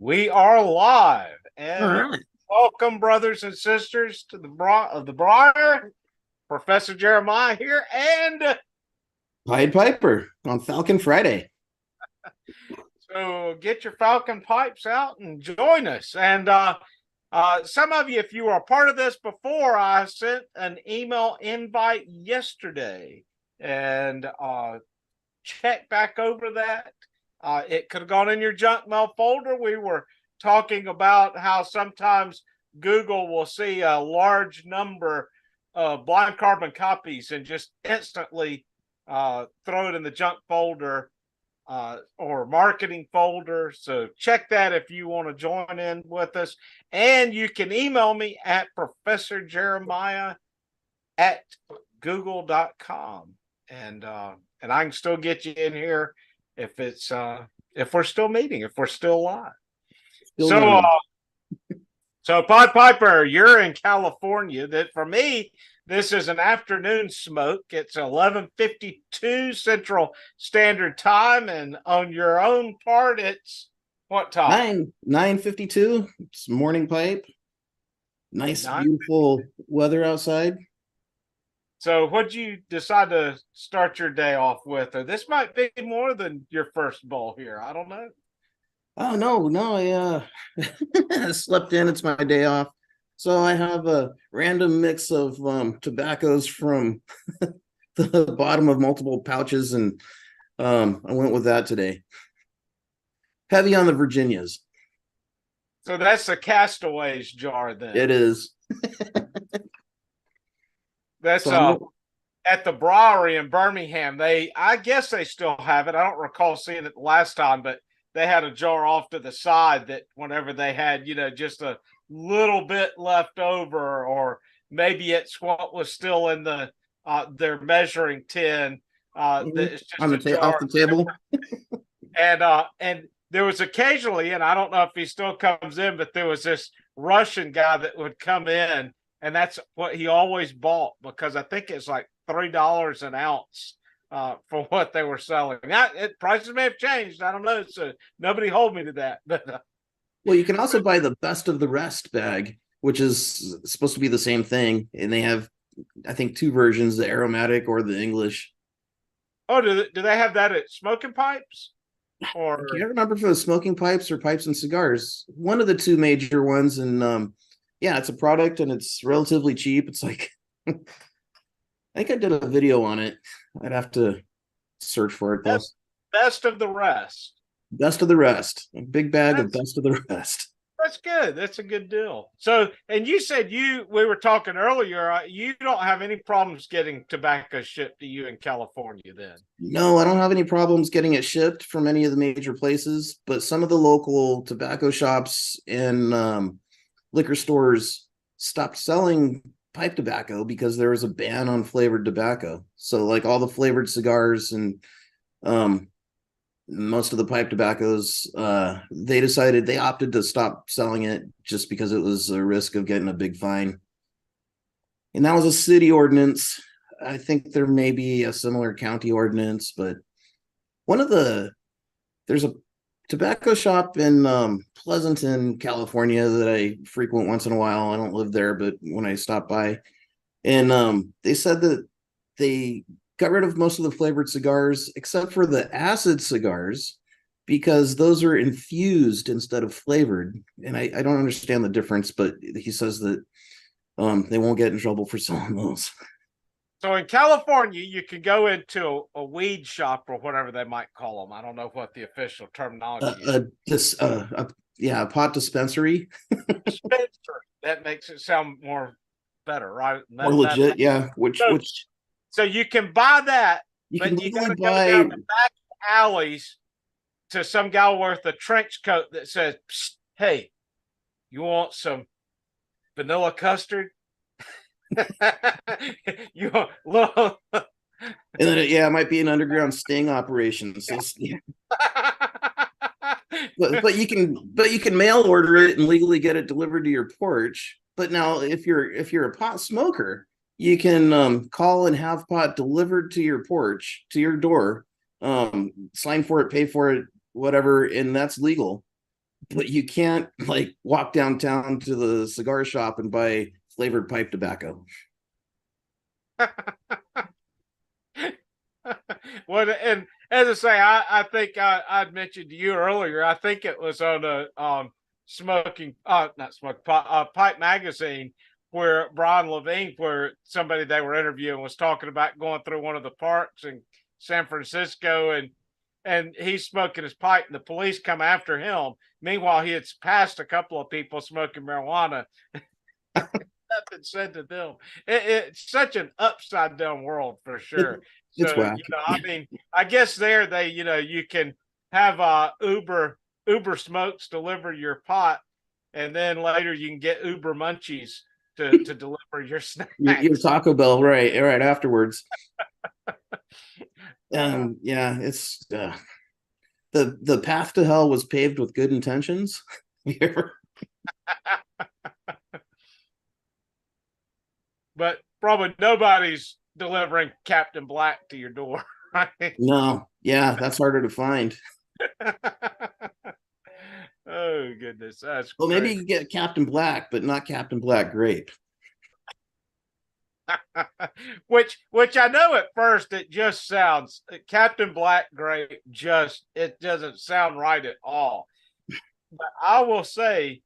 We are live, All and right. welcome, brothers and sisters, to the Briar. Professor Jeremiah here, and Pied Piper on Falcon Friday. so get your Falcon pipes out and join us. And some of you, if you were a part of this before, I sent an email invite yesterday, and check back over that. It could have gone in your junk mail folder. We were talking about how sometimes Google will see a large number of blind carbon copies and just instantly throw it in the junk folder or marketing folder. So check that if you want to join in with us. And you can email me at professorjeremiah@google.com. And I can still get you in here if it's if we're still meeting, if we're still live. Still So going. so Pod Piper, you're in California. That for me, this is an afternoon smoke. It's 11:52 Central Standard Time, and on your own part, it's what time? 9:52. It's morning pipe. Nice, beautiful weather outside. So what'd you decide to start your day off with? Or this might be more than your first bowl here. I don't know. Oh no, I slept in. It's my day off. So I have a random mix of tobaccos from the bottom of multiple pouches, and I went with that today. Heavy on the Virginias. So that's the Castaways jar then. It is. That's So at the Brewery in Birmingham. I guess they still have it. I don't recall seeing it last time, but they had a jar off to the side that whenever they had, just a little bit left over, or maybe it's what was still in the their measuring tin. It's just on the off the table. And there was occasionally, and I don't know if he still comes in, but there was this Russian guy that would come in, and that's what he always bought, because I think it's like $3 an ounce for what they were selling. Now, prices may have changed. I don't know. So nobody hold me to that. But well, you can also buy the best of the rest bag, which is supposed to be the same thing, and they have, I think, two versions: the aromatic or the English. oh, do they have that at Smoking Pipes? Or I can't remember if it was smoking pipes or pipes and cigars. One of the two major ones, and yeah, it's a product and it's relatively cheap. It's like I think I did a video on it. I'd have to search for it though. Best of the rest. Best of the rest. A big bag of best of the rest. That's good. That's a good deal. So, and you said we were talking earlier, you don't have any problems getting tobacco shipped to you in California then? No, I don't have any problems getting it shipped from any of the major places, but some of the local tobacco shops and liquor stores stopped selling pipe tobacco because there was a ban on flavored tobacco. So like all the flavored cigars and most of the pipe tobaccos, they opted to stop selling it just because it was a risk of getting a big fine. And that was a city ordinance. I think there may be a similar county ordinance, but there's a tobacco shop in Pleasanton, California that I frequent once in a while. I don't live there, but when I stop by, and they said that they got rid of most of the flavored cigars except for the acid cigars because those are infused instead of flavored. And I don't understand the difference, but he says that they won't get in trouble for selling those. So in California, you can go into a weed shop or whatever they might call them. I don't know what the official terminology is. A pot dispensary. Dispensary. That makes it sound more better, right? More legit, yeah. So you can buy that, but you got to go down the back alleys to some guy with a trench coat that says, "Hey, you want some vanilla custard?" You want little. And then it might be an underground sting operation. So yeah. but you can mail order it and legally get it delivered to your porch. But now if you're a pot smoker, you can call and have pot delivered to your porch, to your door, sign for it, pay for it, whatever, and that's legal. but you can't like walk downtown to the cigar shop and buy flavored pipe tobacco. Well, and as I say, I think I'd mentioned to you earlier. I think it was on a smoking, not smoking, pipe magazine, where Brian Levine, where somebody they were interviewing was talking about going through one of the parks in San Francisco, and he's smoking his pipe, and the police come after him. Meanwhile, he had passed a couple of people smoking marijuana. Nothing said to them. It's such an upside down world for It, sure. it's So, whack. I mean, I guess there they, you can have Uber Smokes deliver your pot, and then later you can get Uber Munchies to deliver your Your snacks. Taco Bell, right afterwards. Yeah, it's the path to hell was paved with good intentions. But probably nobody's delivering Captain Black to your door, right? No, yeah, that's harder to find. Oh goodness, that's Well, maybe great. you can get Captain Black, but not Captain Black Grape. which I know at first it just sounds Captain Black Grape, just it doesn't sound right at all. But I will say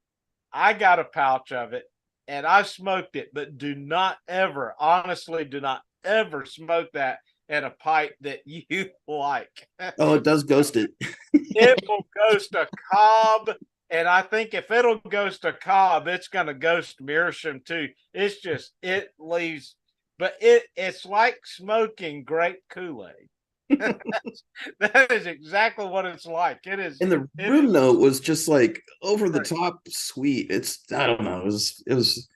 I got a pouch of it and I smoked it, but do not ever, honestly, do not ever smoke that in a pipe that you like. Oh, it does ghost it. It will ghost a cob. And I think if it'll ghost a cob, it's going to ghost Meerschaum too. It's just, it leaves, but it's like smoking grape Kool-Aid. That is exactly what it's like. It is. And the It room is note was just like over the great. top sweet. It's I don't know. It was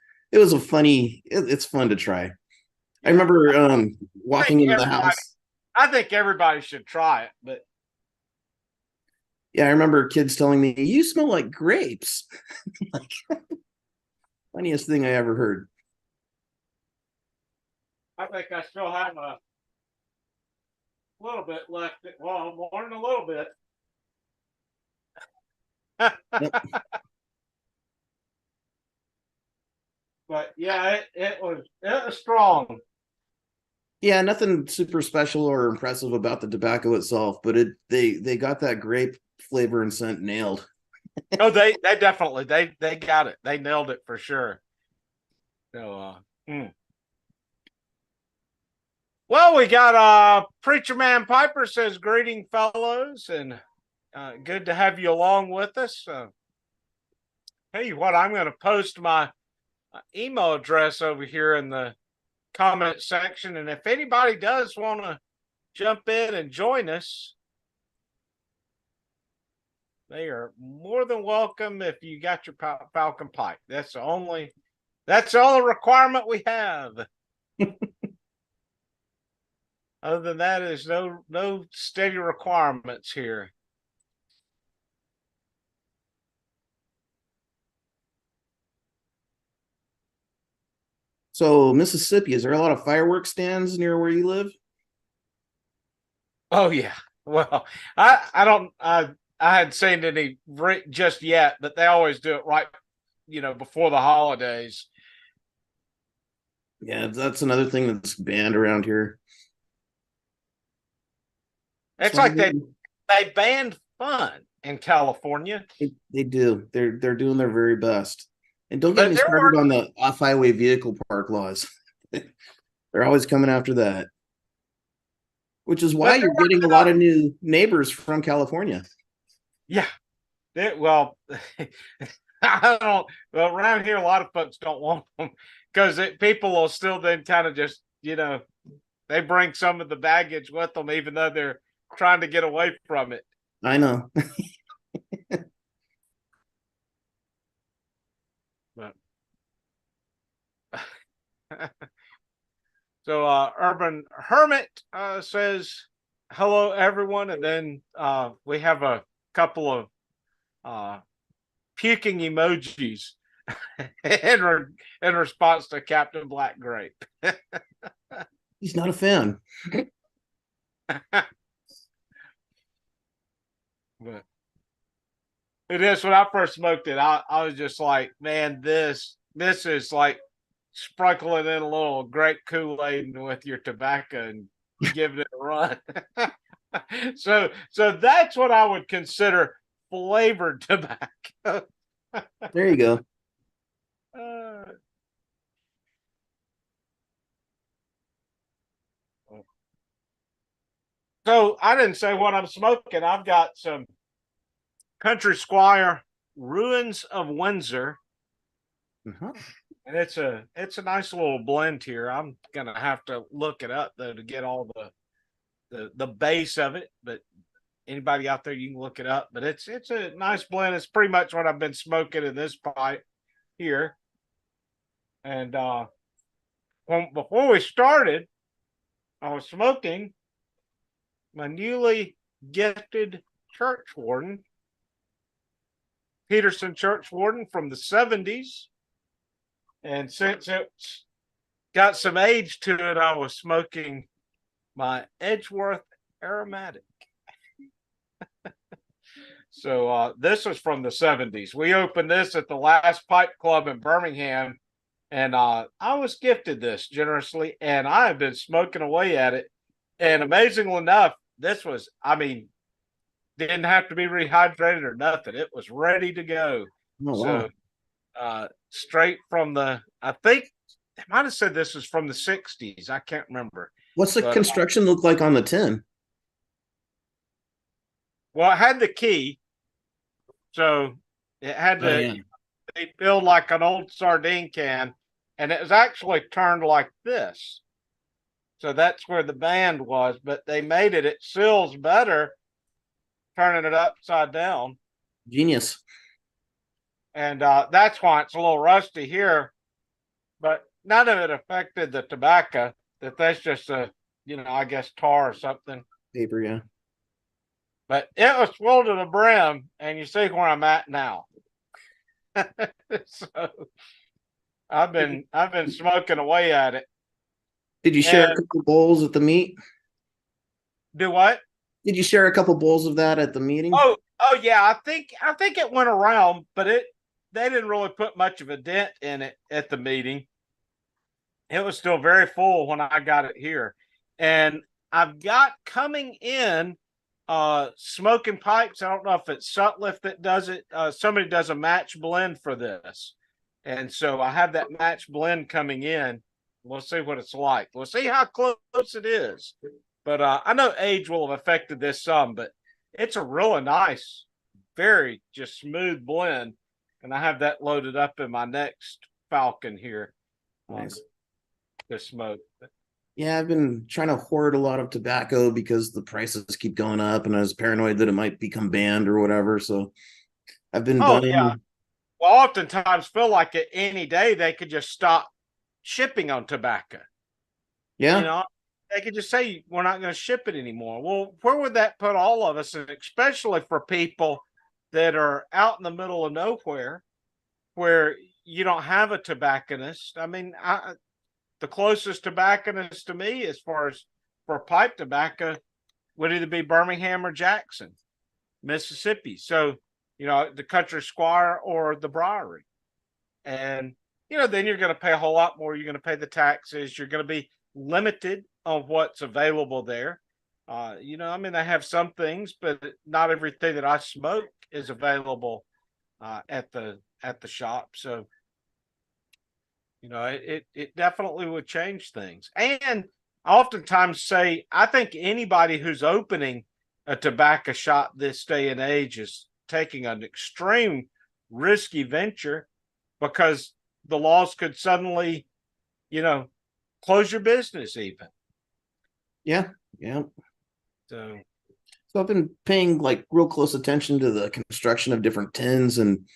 a funny. It's fun to try. I Yeah. remember I walking think into the everybody, house. I think everybody should try it, but Yeah, I remember kids telling me, "You smell like grapes." Like funniest thing I ever heard. I think I still have a little bit left. Well, more than a little bit. Yep. But yeah, it was strong. Yeah, nothing super special or impressive about the tobacco itself, but they got that grape flavor and scent nailed. Oh, they definitely they got it. They nailed it for sure. So well, we got Preacher Man Piper says greeting fellows, and good to have you along with us. Hey, what I'm going to post my email address over here in the comment section, and if anybody does want to jump in and join us, they are more than welcome. If you got your Falcon pipe, that's the all requirement we have. Other than that, there's no steady requirements here. So Mississippi, is there a lot of fireworks stands near where you live? Oh yeah. Well, I don't I hadn't seen any just yet, but they always do it right, before the holidays. Yeah, that's another thing that's banned around here. It's Small like they business. they banned fun in California, They do. They're doing their very best. And don't get but me they're started on the off-highway vehicle park laws. They're always coming after that, which is why but you're getting a lot of new neighbors from California. yeah. Well, I don't. Well, around here, a lot of folks don't want them because people will still then kind of just, they bring some of the baggage with them, even though they're trying to get away from it. I know. But so, Urban Hermit says hello, everyone, and then we have a couple of puking emojis in response to Captain Black Grape. He's not a fan. But It is. When I first smoked it, I was just like, man, this is like sprinkling in a little grape Kool-Aid with your tobacco and giving it a run. So that's what I would consider flavored tobacco. There you go. Uh, so I didn't say what I'm smoking. I've got some Country Squire Ruins of Windsor. Uh-huh. And it's a nice little blend here. I'm gonna have to look it up though to get all the base of it. But anybody out there, you can look it up. But it's a nice blend. It's pretty much what I've been smoking in this pipe here. And before we started, I was smoking my newly gifted church warden, Peterson church warden from the 70s. And since it's got some age to it, I was smoking my Edgeworth aromatic. So this was from the 70s. We opened this at the last pipe club in Birmingham, and I was gifted this generously, and I have been smoking away at it. And amazingly enough, this was, I mean, didn't have to be rehydrated or nothing. It was ready to go. Oh, So wow. straight from I think they might have said this was from the 60s. I can't remember. What's the But construction look like on the tin? well, it had the key. So it had Oh, to yeah. they build like an old sardine can, and it was actually turned like this. So that's where the band was, but they made it seals better, turning it upside down. Genius. And that's why it's a little rusty here. But none of it affected the tobacco. That's just I guess tar or something. Paper, yeah. But it was full to the brim, and you see where I'm at now. So I've been smoking away at it. Did you share a And couple bowls at the meet? do what? Did you share a couple bowls of that at the meeting? Oh yeah, I think it went around, but they didn't really put much of a dent in it at the meeting. It was still very full when I got it here. And I've got coming in smoking pipes. I don't know if it's Sutliff that does it. Somebody does a match blend for this. And so I have that match blend coming in. We'll see what it's like. We'll see how close it is. But I know age will have affected this some, but it's a really nice, very just smooth blend. And I have that loaded up in my next Falcon here. Nice. To smoke. Yeah, I've been trying to hoard a lot of tobacco because the prices keep going up, and I was paranoid that it might become banned or whatever. So I've been Oh yeah. buying. Well, oftentimes feel like at any day they could just stop shipping on tobacco. You Yeah, know, they could just say we're not going to ship it anymore. Well, where would that put all of us, and especially for people that are out in the middle of nowhere where you don't have a tobacconist? I mean, the closest tobacconist to me, as far as for pipe tobacco, would either be Birmingham or Jackson, Mississippi. So, the Country Squire or the Briary. And, then you're going to pay a whole lot more. You're going to pay the taxes. You're going to be limited on what's available there. I mean, I have some things, but not everything that I smoke is available at the shop. So, it definitely would change things. And I oftentimes say, I think anybody who's opening a tobacco shop this day and age is taking an extreme risky venture, because the laws could suddenly, close your business even. yeah, yeah. So I've been paying like real close attention to the construction of different tins and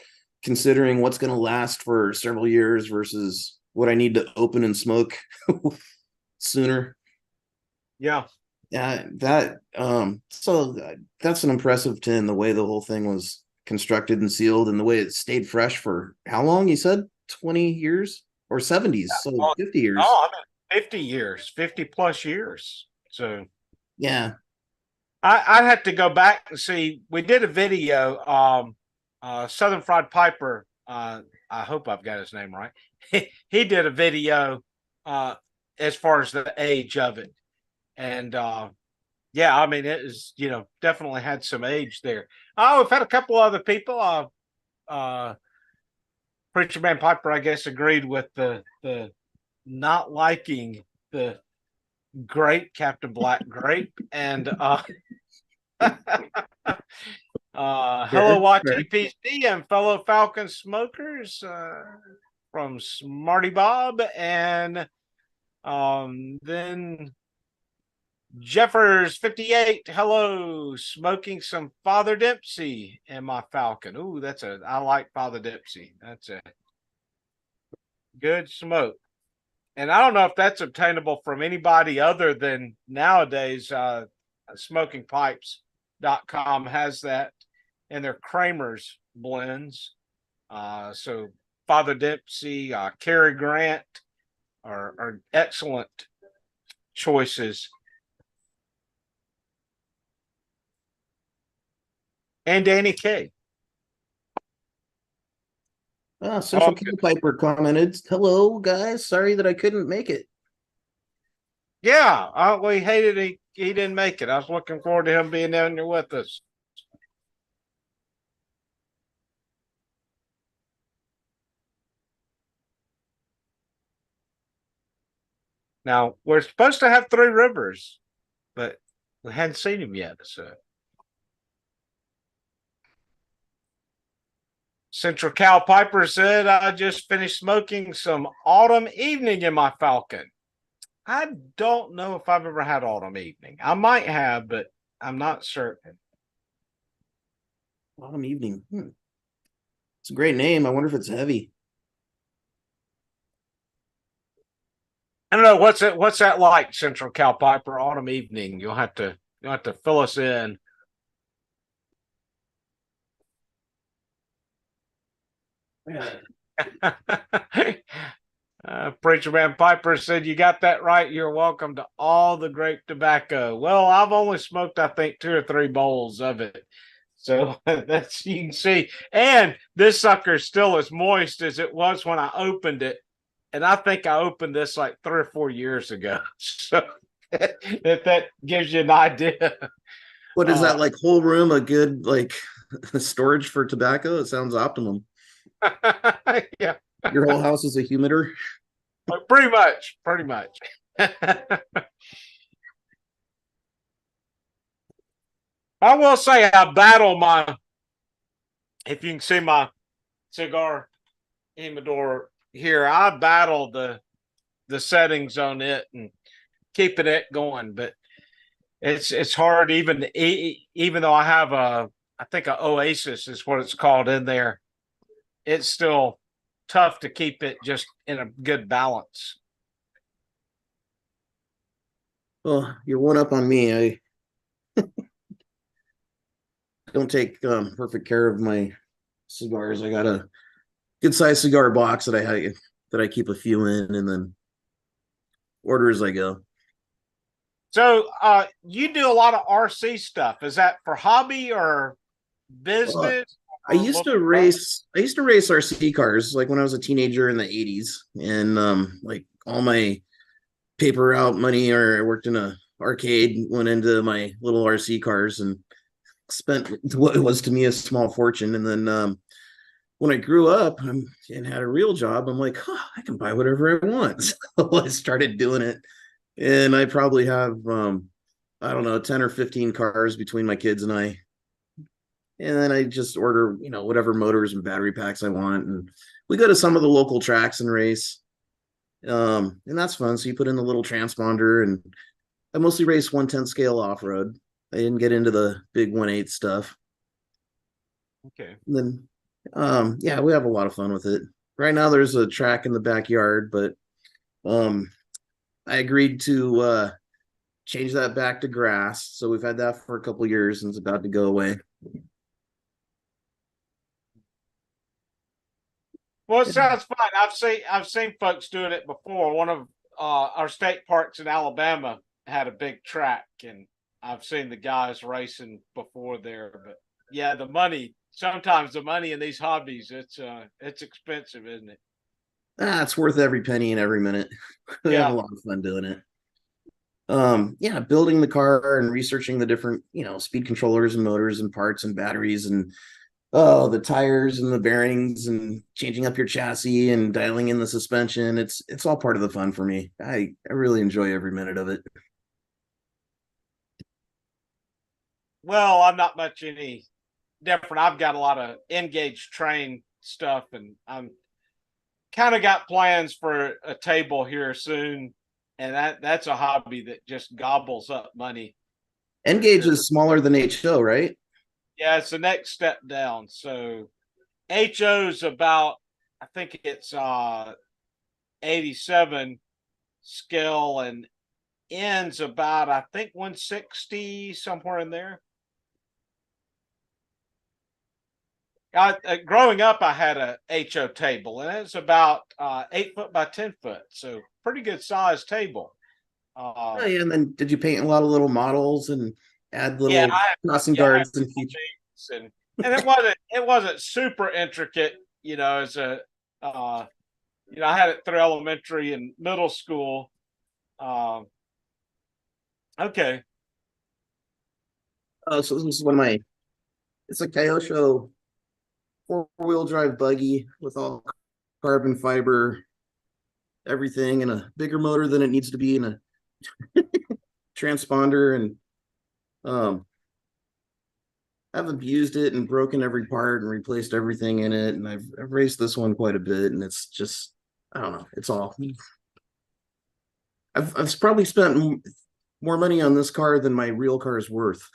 considering what's going to last for several years versus what I need to open and smoke sooner. yeah. Yeah, that's an impressive tin, the way the whole thing was constructed and sealed and the way it stayed fresh for how long? You said 20 years or 70s, so Well, 50 years. oh, I mean, 50 years, 50 plus years. So Yeah. I'd have to go back and see. We did a video Southern Fried Piper. I hope I've got his name right. He did a video as far as the age of it, and yeah, I mean it is definitely had some age there. Oh, we've had a couple other people. Preacher Man Piper, I guess, agreed with the not liking the grape, Captain Black grape, and hello YTPC and fellow Falcon smokers from Smarty Bob, and then Jeffers 58. Hello, smoking some Father Dempsey in my Falcon. Ooh, I like Father Dempsey. That's a good smoke. And I don't know if that's obtainable from anybody other than nowadays. Smokingpipes.com has that in their Kramer's blends. So Father Dempsey, Cary Grant are excellent choices. And Danny K. Central King Piper commented, "Hello, guys. Sorry that I couldn't make it." Yeah, we hated he didn't make it. I was looking forward to him being down there with us. Now, we're supposed to have Three Rivers, but we hadn't seen him yet. So Central Cal Piper said, I just finished smoking some autumn evening in my Falcon. I don't know if I've ever had autumn evening. I might have, but I'm not certain. Autumn evening. It's a great name. I wonder if it's heavy. I don't know what's that like, Central Cal Piper autumn evening. You'll have to fill us in. Preacher Man Piper said, "You got that right. You're welcome to all the grape tobacco." Well, I've only smoked, I think, 2 or 3 bowls of it. So that's, you can see. And this sucker's still as moist as it was when I opened it. And I think I opened this like 3 or 4 years ago. So if that gives you an idea. What is that, like whole room a good like storage for tobacco? It sounds optimum. Yeah. Your whole house is a humidor? Pretty much. I will say I battle if you can see my cigar humidor here, I battle the settings on it and keeping it going, but it's hard even though I have I think an Oasis is what it's called in there. It's still tough to keep it just in a good balance. Well, you're one up on me. I don't take perfect care of my cigars. I got a good sized cigar box that I keep a few in and then order as I go. So you do a lot of RC stuff. Is that for hobby or business? I used to race RC cars like when I was a teenager in the 80s, and like all my paper route money, or I worked in a arcade, went into my little RC cars and spent what was to me a small fortune. And then when I grew up and had a real job, I'm like, I can buy whatever I want. So I started doing it, and I probably have I don't know, 10 or 15 cars between my kids and I. And then I just order, whatever motors and battery packs I want, and we go to some of the local tracks and race. And that's fun. So you put in the little transponder, and I mostly race 1/10 scale off road. I didn't get into the big 1/8 stuff. Okay. And then yeah, we have a lot of fun with it. Right now there's a track in the backyard, but I agreed to change that back to grass. So we've had that for a couple years and it's about to go away. Well, it sounds fun. I've seen folks doing it before. One of our state parks in Alabama had a big track, and I've seen the guys racing before there. But yeah, the money sometimes the money in these hobbies, it's expensive, isn't it? It's worth every penny and every minute. We have a Yeah. lot of fun doing it. Yeah, building the car and researching the different, speed controllers and motors and parts and batteries and the tires and the bearings and changing up your chassis and dialing in the suspension. It's all part of the fun for me. I really enjoy every minute of it. Well, I'm not much any different. I've got a lot of engaged train stuff, and I'm kind of got plans for a table here soon, and that's a hobby that just gobbles up money for N-Gauge sure. is smaller than HO, right? Yeah, it's the next step down. So HO's about, I think it's 87 scale, and N's about, I think, 160, somewhere in there. Growing up, I had a HO table, and it's about 8 foot by 10 foot, so pretty good sized table. Oh yeah, and then did you paint a lot of little models and add Yeah, little crossing yeah, I have guards and features? and it wasn't super intricate, as a uh, I had it through elementary and middle school. Um, okay, Oh, so this is one of my. It's a Kyosho four-wheel drive buggy with all carbon fiber, everything, and a bigger motor than it needs to be, and a transponder. And um, I've abused it and broken every part and replaced everything in it. And I've raced this one quite a bit, and it's just I don't know. It's all. I've probably spent more money on this car than my real car is worth.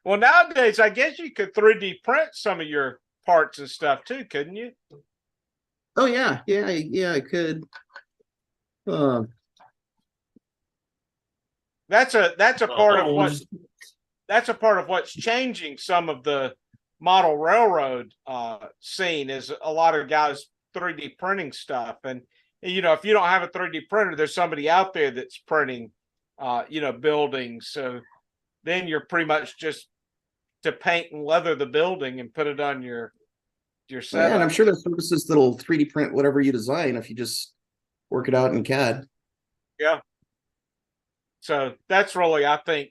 well, nowadays I guess you could 3D print some of your parts and stuff too, couldn't you? Oh yeah, I could. Um, That's a part of what just that's a part of what's changing some of the model railroad scene is a lot of guys 3D printing stuff. And if you don't have a 3D printer, there's somebody out there that's printing buildings. So then you're pretty much just to paint and leather the building and put it on your Oh, yeah, and I'm setup. sure there's services that'll 3D print whatever you design if you just work it out in CAD. Yeah. So that's really, I think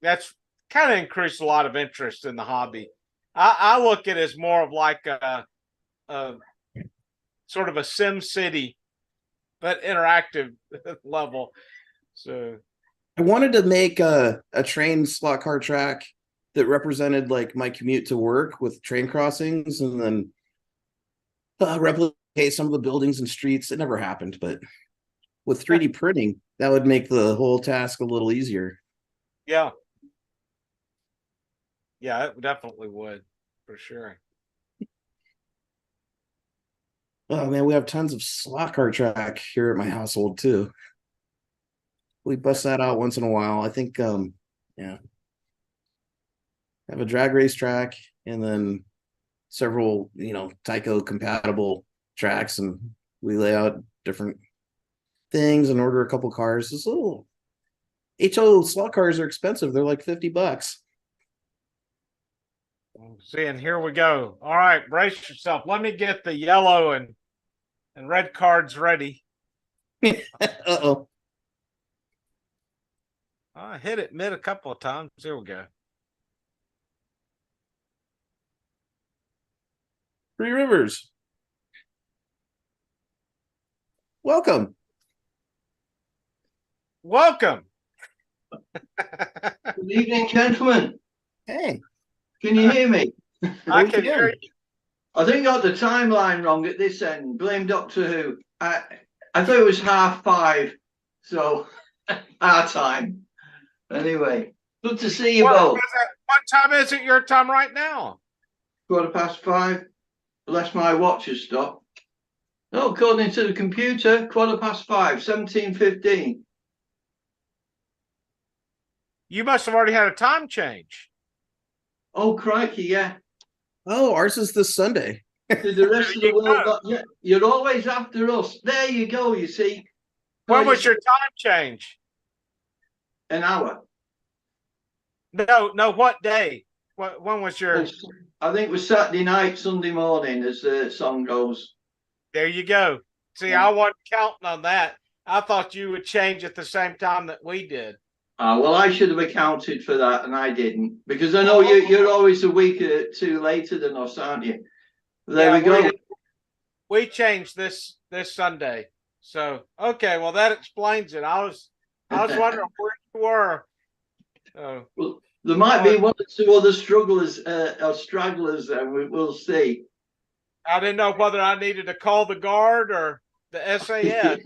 that's kind of increased a lot of interest in the hobby. I look at it as more of like a sort of a Sim City, but interactive level. So I wanted to make a train slot car track that represented like my commute to work with train crossings and then replicate some of the buildings and streets. It never happened, but with 3D printing, that would make the whole task a little easier. yeah, yeah, it definitely would for sure. Oh man, we have tons of slot car track here at my household too. We bust that out once in a while. I think yeah, have a drag race track and then several, Tyco compatible tracks, and we lay out different things and order a couple cars. This little HO slot cars are expensive. They're like $50. See, and here we go. All right, brace yourself. Let me get the yellow and red cards ready. Uh-oh. I hit it mid a couple of times. Here we go. Three Rivers. Welcome. Welcome. Good evening, gentlemen. Hey. Can you hear me? I can hear you. I think I got the timeline wrong at this end. Blame Doctor Who. I thought it was 5:30, so our time. Anyway, good to see you both. What time is it your time right now? 5:15, unless my watch has stopped. No, according to the computer, 5:15, 17:15. You must have already had a time change. Oh, crikey, yeah. Oh, ours is this Sunday. Did the rest of the world not yet? You're always after us. There you go, you see. When was your time change? An hour. No. What day? When was your? I think it was Saturday night, Sunday morning, as the song goes. There you go. See, Yeah. I wasn't counting on that. I thought you would change at the same time that we did. Well, I should have accounted for that, and I didn't, because I know you're always a week or two later than us, aren't you? There we go. We changed this Sunday. So okay, well that explains it. I was wondering where you were. Well, there might be one or two other strugglers or stragglers, and we'll see. I didn't know whether I needed to call the guard or the SAS.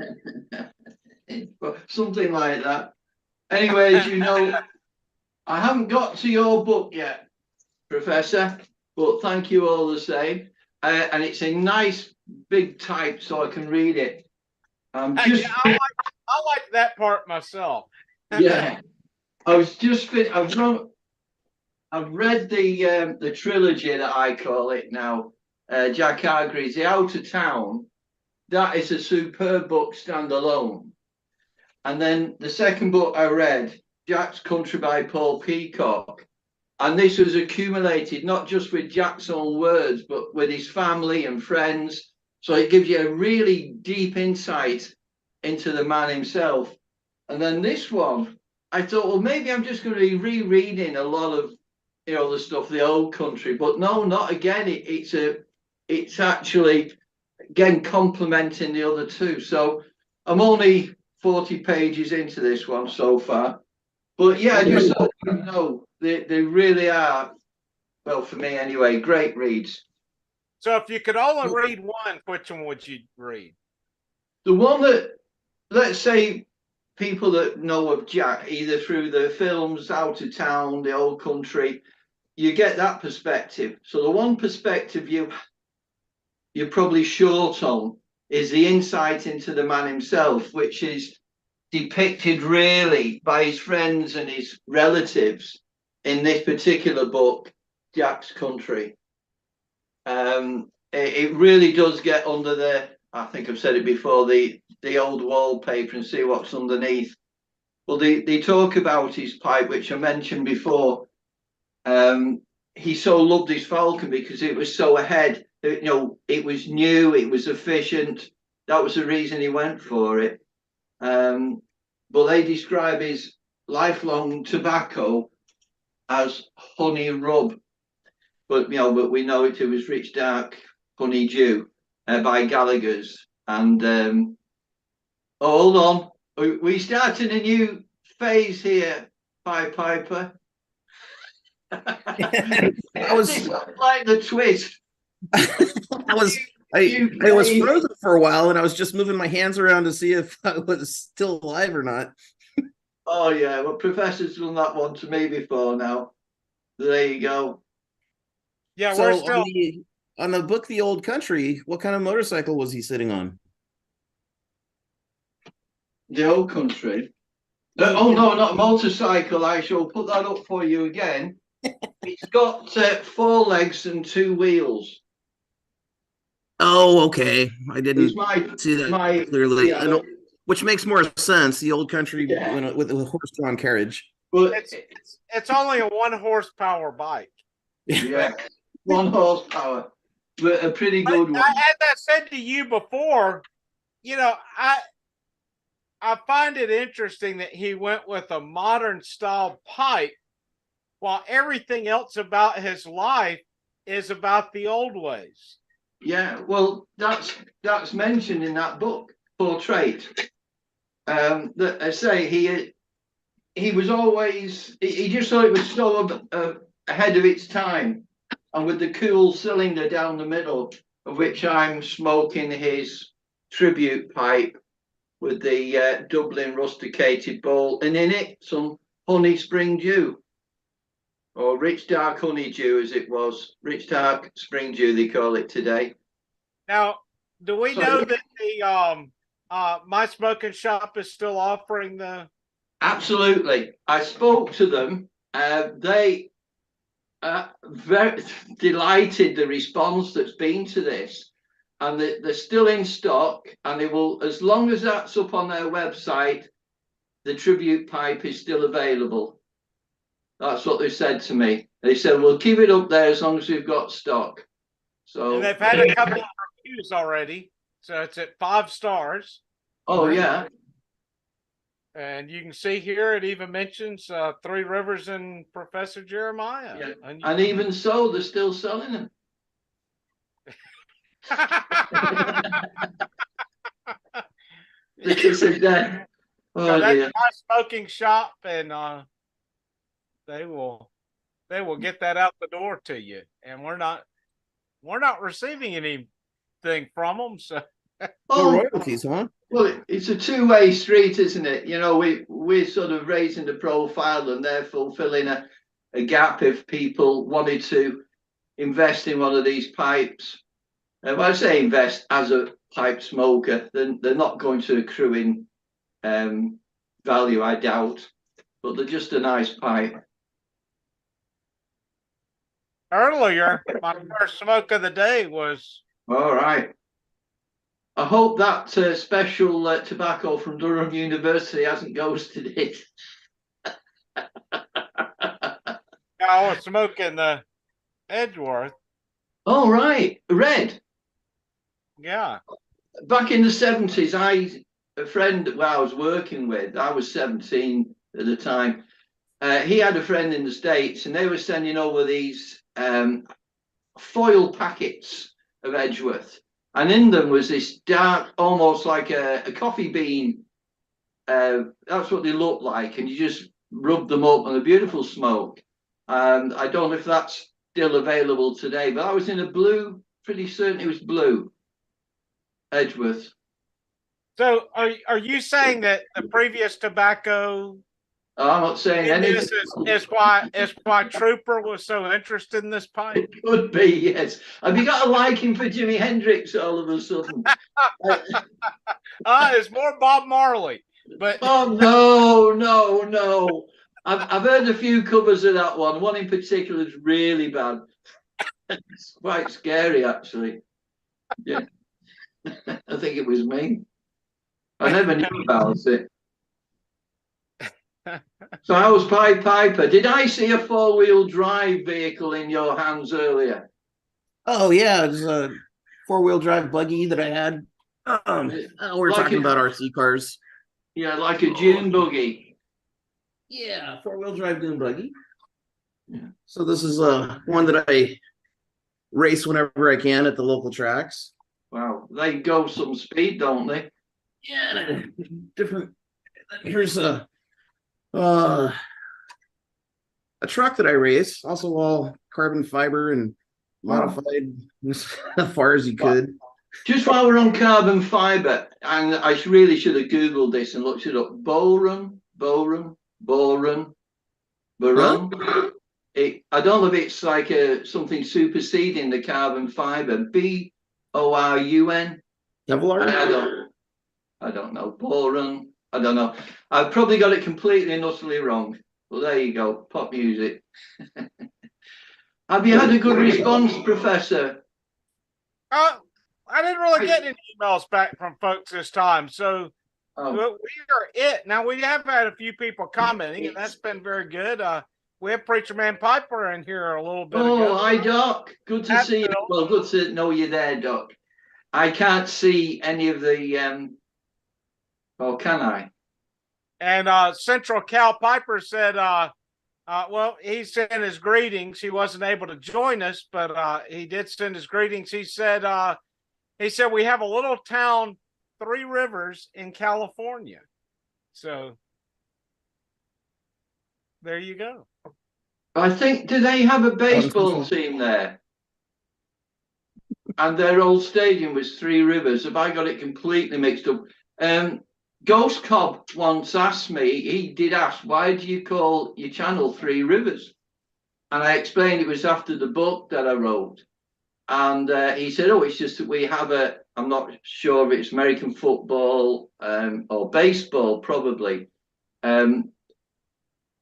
Something like that. Anyway, as you know, I haven't got to your book yet, Professor, but thank you all the same. And it's a nice big type, so I can read it. I like that part myself. Yeah, I've read the trilogy that I call it now. Jack Hargreaves, The Out of Town. That is a superb book standalone. And then the second book I read, Jack's Country by Paul Peacock. And this was accumulated not just with Jack's own words, but with his family and friends. So it gives you a really deep insight into the man himself. And then this one, I thought, well, maybe I'm just going to be rereading a lot of, the stuff, the old country. But no, not again. It's actually, again, complementing the other two. So I'm only 40 pages into this one so far. But yeah, just so you know, they really are, well, for me anyway, great reads. So if you could only read one, which one would you read? The one that, let's say, people that know of Jack, either through the films, Out of Town, The Old Country, you get that perspective. So the one perspective you're probably short on is the insight into the man himself, which is depicted really by his friends and his relatives in this particular book, Jack's Country. It really does get under I think I've said it before, the old wallpaper and see what's underneath. Well, they talk about his pipe, which I mentioned before. He so loved his Falcon because it was so ahead. It was new, it was efficient. That was the reason he went for it. But they describe his lifelong tobacco as honey rub. But we know it was Rich Dark Honeydew by Gallagher's. And hold on, we starting a new phase here, Piper. I was like the twist. I was frozen for a while, and I was just moving my hands around to see if I was still alive or not. Oh yeah, well, Professor's done that one to me before now. There you go. Yeah, so we're still on the book The Old Country. What kind of motorcycle was he sitting on? The Old Country. Oh no, not a motorcycle. I shall put that up for you again. It's got 4 legs and 2 wheels. Oh, okay. I didn't see that clearly. Yeah, which makes more sense. The Old Country with a horse-drawn carriage. But it's only a 1 horsepower bike. Yeah, 1 horsepower, but a pretty good one. As I said to you before, I find it interesting that he went with a modern style pipe while everything else about his life is about the old ways. Yeah, well, that's mentioned in that book, Portrait. That I say he was always, he just thought it was so ahead of its time, and with the cool cylinder down the middle, of which I'm smoking his tribute pipe with the Dublin rusticated bowl, and in it some honey spring dew, or rich dark honeydew as it was, rich dark spring dew they call it today. Now, do we know that the My Smoking Shop is still offering the? Absolutely, I spoke to them. They very delighted the response that's been to this. And they're still in stock, and they will, as long as that's up on their website, the tribute pipe is still available. That's what they said to me. They said, we'll keep it up there as long as we've got stock. So, And they've had a couple of reviews already. So it's at 5 stars. oh, yeah. And you can see here it even mentions Three Rivers and Professor Jeremiah. Yeah. And even so, they're still selling them. The kiss of death. Oh, that's dear. my smoking shop, and they will get that out the door to you. And we're not receiving anything from them. So No Oh, royalties, huh? well, it's a two-way street, isn't it? You know, we're sort of raising the profile, and they're fulfilling a gap if people wanted to invest in one of these pipes. When I say invest as a pipe smoker, then they're not going to accrue in value, I doubt, but they're just a nice pipe. earlier, my first smoke of the day was. All right. I hope that special tobacco from Durham University hasn't ghosted it. I was smoking the Edgeworth. All right, red. Yeah. Back in the 70s, a friend I was working with, I was 17 at the time. He had a friend in the States, and they were sending over these foil packets of Edgeworth. And in them was this dark, almost like a coffee bean. That's what they look like. And you just rub them up, and a beautiful smoke. And I don't know if that's still available today, but I was in a blue, pretty certain it was blue. Edgeworth. So are you saying that the previous tobacco I'm not saying in anything. this is why Trooper was so interested in this pipe? It could be, yes. Have you got a liking for Jimi Hendrix all of a sudden? It's more Bob Marley. But Oh no. I've heard a few covers of that one. One in particular is really bad. It's quite scary, actually. Yeah. I think it was me. I never knew about it. So I was Pied Piper. Did I see a four-wheel drive vehicle in your hands earlier? Oh yeah, it was a 4-wheel drive buggy that I had. We're Like talking a- about RC cars. Yeah, like a dune buggy. Yeah, 4-wheel drive dune buggy. Yeah. So this is one that I race whenever I can at the local tracks. Wow, they go some speed, don't they? Yeah, different. Here's a truck that I race, also all carbon fiber and modified as far as you could. Just while we're on carbon fiber, and I really should have Googled this and looked it up. Boron. I don't know if it's like something superseding the carbon fiber. BORUN. Kevlar? I don't know. Boron. I don't know. I've probably got it completely and utterly wrong. Well, there you go. Pop music. Have you had a good response, Professor? I didn't really get any emails back from folks this time. So we are it. Now, we have had a few people commenting, and that's been very good. We have Preacher Man Piper in here a little bit ago. Hi, Doc. Good to see you. Well, good to know you're there, Doc. I can't see any of the... can I? And Central Cal Piper said, well, he sent his greetings. He wasn't able to join us, but he did send his greetings. He said we have a little town, Three Rivers in California. So there you go. I think, do they have a baseball team there? And their old stadium was Three Rivers. Have I got it completely mixed up? Ghost Cobb once asked me, he did ask, why do you call your channel Three Rivers? And I explained it was after the book that I wrote. And he said, oh, it's just that we have I'm not sure if it's American football or baseball, probably, of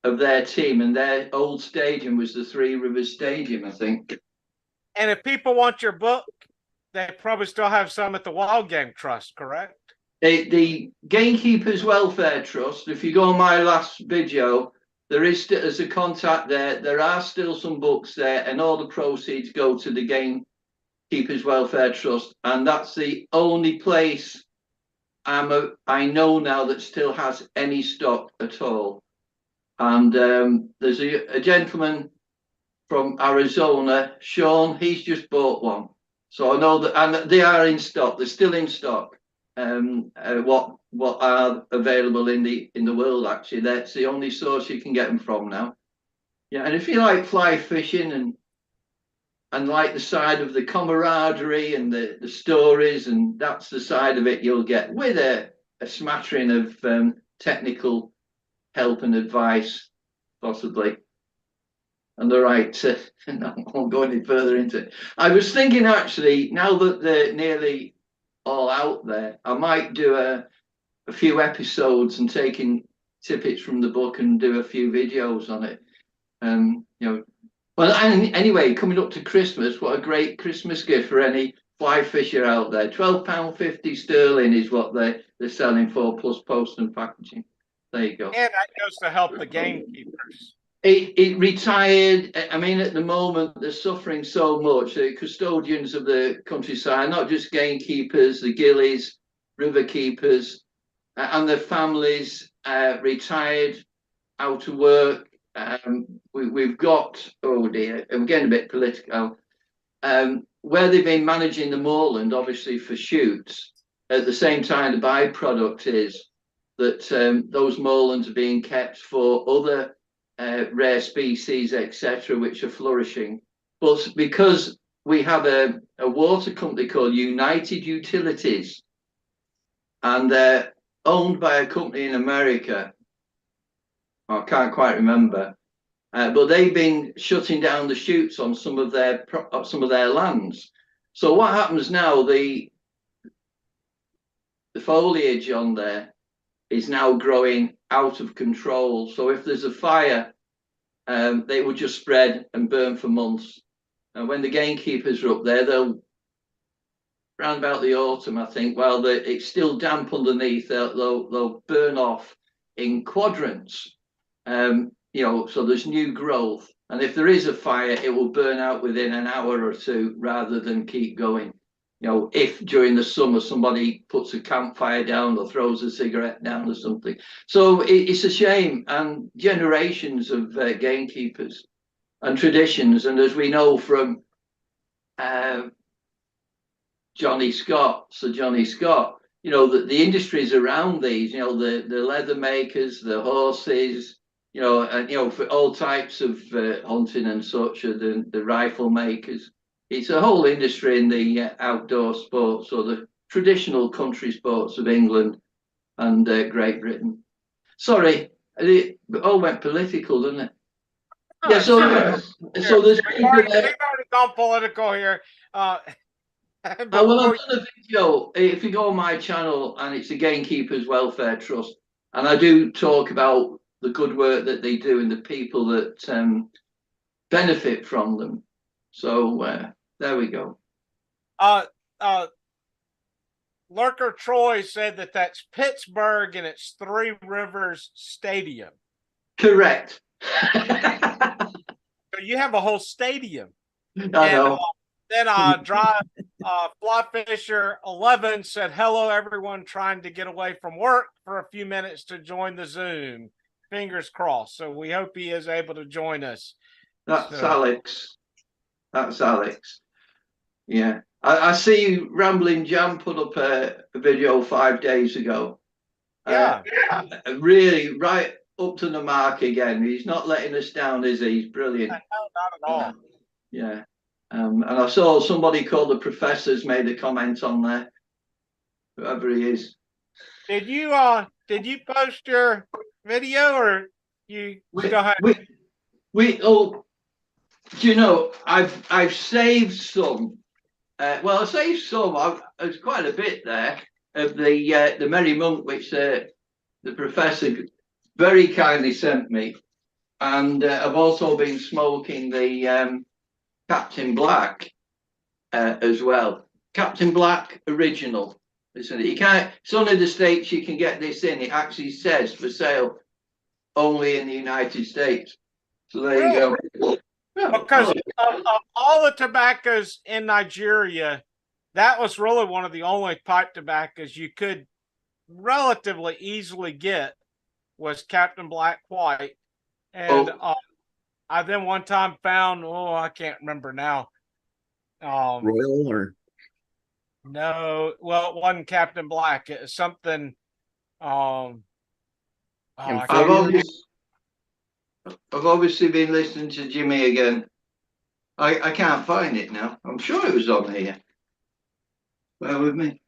their team. And their old stadium was the Three Rivers Stadium, I think. And if people want your book, they probably still have some at the Wild Game Trust, correct? The Gamekeepers Welfare Trust, if you go on my last video, there's a contact there. There are still some books there, and all the proceeds go to the Gamekeepers Welfare Trust, and that's the only place I know now that still has any stock at all. And there's a gentleman from Arizona, Sean. He's just bought one, so I know that, and they are in stock. They're still in stock. What are available in the world, actually. That's the only source you can get them from now. Yeah, and if you like fly fishing and like the side of the camaraderie and the stories, and that's the side of it you'll get, with a smattering of technical help and advice, possibly. And the right, I won't go any further into it. I was thinking, actually, now that they're nearly all out there, I might do a few episodes and taking tidbits from the book and do a few videos on it. Well, and anyway, coming up to Christmas, what a great Christmas gift for any fly fisher out there. £12.50 sterling is what they're selling for, plus post and packaging. There you go. And that goes to help the gamekeepers. It retired. I mean, at the moment, they're suffering so much. The custodians of the countryside, not just gamekeepers, the gillies, river keepers, and their families, retired, out of work. We've got, oh dear, I'm getting a bit political. Where they've been managing the moorland, obviously for shoots, at the same time, the byproduct is that those moorlands are being kept for other rare species, etc., which are flourishing. But because we have a water company called United Utilities, and they're owned by a company in America, I can't quite remember, but they've been shutting down the chutes on some of their lands. So what happens now? The foliage on there is now growing out of control. So if there's a fire, they will just spread and burn for months. And when the gamekeepers are up there, they'll, round about the autumn, I think, while it's still damp underneath, they'll burn off in quadrants. So there's new growth. And if there is a fire, it will burn out within an hour or two rather than keep going. If during the summer somebody puts a campfire down or throws a cigarette down or something. So it's a shame, and generations of gamekeepers and traditions. And as we know from Sir Johnny Scott, that the industries around these, the leather makers, the horses, and for all types of hunting and such, are the rifle makers. It's a whole industry in the outdoor sports, or the traditional country sports of England and Great Britain. Sorry, it all went political, didn't it? Oh, Yeah, so there's we've already gone political here. Well, I've done a video. If you go on my channel, and it's the Gamekeepers Welfare Trust, and I do talk about the good work that they do and the people that benefit from them. So there we go. Lurker Troy said that's Pittsburgh and it's Three Rivers Stadium. Correct. So you have a whole stadium. I know. Then Fly Fisher 11 said, "Hello, everyone trying to get away from work for a few minutes to join the Zoom. Fingers crossed." So we hope he is able to join us. That's Alex. That's Alex. Yeah. I see Rambling Jam put up a video 5 days ago. Yeah. Really right up to the mark again. He's not letting us down, is he? He's brilliant. No, not at all. Yeah. And I saw somebody called the Professors made a comment on there. Whoever he is. Did you post your video, or you still have? I've saved some. Well, I saved some. There's quite a bit there of the Merry Monk, which the Professor very kindly sent me, and I've also been smoking the Captain Black as well. Captain Black original. Listen, you can't. It's only the States you can get this in. It actually says for sale. only in the United States. So there Really? you go. Yeah. Because of all the tobaccos in Nigeria, that was really one of the only pipe tobaccos you could relatively easily get was Captain Black White. And I then one time found, I can't remember now. Royal or No, well, it wasn't Captain Black. It was something. I can't. I've obviously been listening to Jimmy again. I can't find it now. I'm sure it was on here. Bear with me.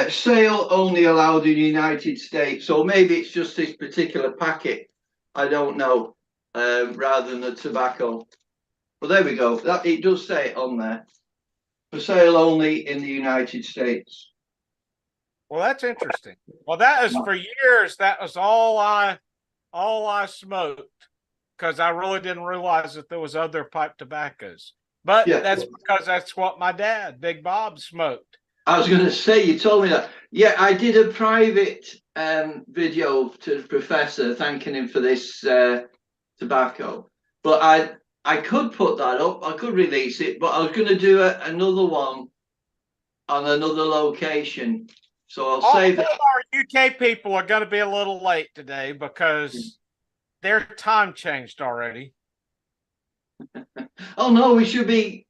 Sale only allowed in the United States, so maybe it's just this particular packet. I don't know. Rather than the tobacco. But there we go. That it does say it on there. For sale only in the United States. Well, that's interesting. Well, that is for years. That was all I smoked because I really didn't realize that there was other pipe tobaccos. But that's because that's what my dad, Big Bob, smoked. I was going to say, you told me that. Yeah, I did a private video to the professor thanking him for this tobacco. But I could put that up. I could release it, but I was going to do another one on another location. So I'll save it. Our UK people are going to be a little late today because their time changed already. Oh, no, we should be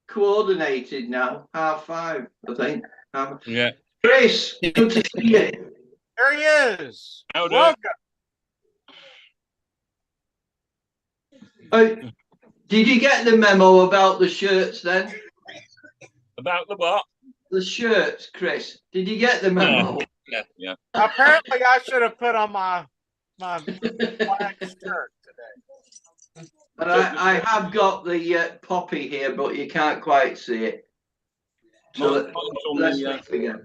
coordinated now. 5:30, I think. Yeah. Chris, good to see you. There he is. Welcome. Did you get the memo about the shirts then? About the what? The shirts, Chris. Did you get the memo? Yeah. Apparently, I should have put on my black shirt today. But I have got the poppy here, but you can't quite see it. So let's not forget.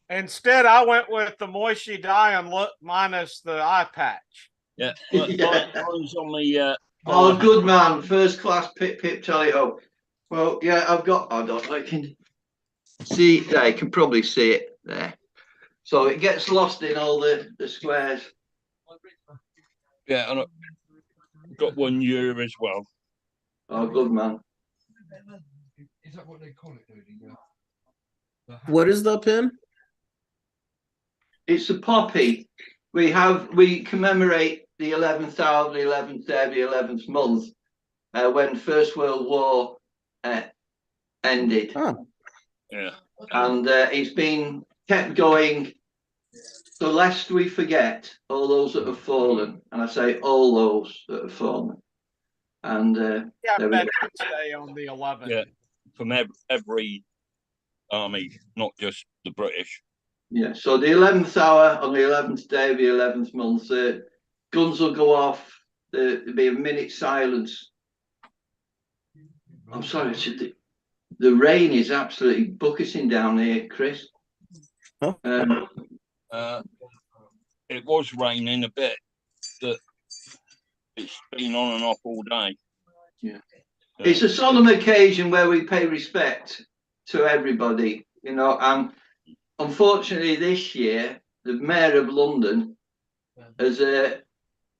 Instead, I went with the Moishi Dion look minus the eye patch. Yeah. Mine's on the. Oh, good man. First class pip tally ho. Well, yeah, I've got. I don't know. I can see there. You can probably see it there. So it gets lost in all the squares. Yeah, and I've got 1 year as well. Oh, good man. Is that what they call it, dude? what is the pin? It's a poppy. We commemorate the 11th hour, the 11th day, the 11th month, when First World War ended. Oh. Yeah. And it's been kept going. So lest we forget all those that have fallen, and I say all those that have fallen. And Veterans Day on the 11th. Yeah, from every army, not just the British. Yeah, so the 11th hour on the 11th day of the 11th month, guns will go off. There'll be a minute silence. I'm sorry, the rain is absolutely bucketing down here, Chris. Huh? It was raining a bit, but it's been on and off all day. Yeah. It's a solemn occasion where we pay respect to everybody, you know, and unfortunately this year, the Mayor of London has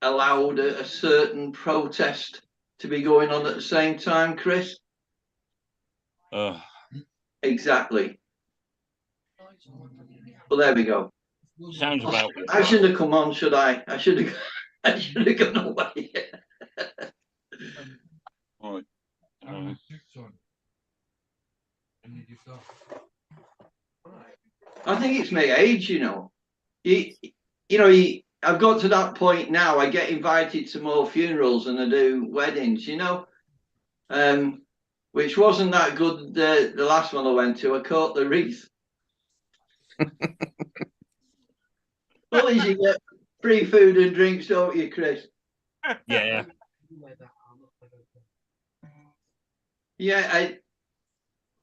allowed a certain protest to be going on at the same time, Chris. Exactly. Well, there we go. Sounds about it. I shouldn't have come on, should I? I should have gone away. Right. I think it's my age, you know. I've got to that point now. I get invited to more funerals than I do weddings, you know. Which wasn't that good. The last one I went to, I caught the wreath. At least you get free food and drinks, don't you, Chris? Yeah. Yeah,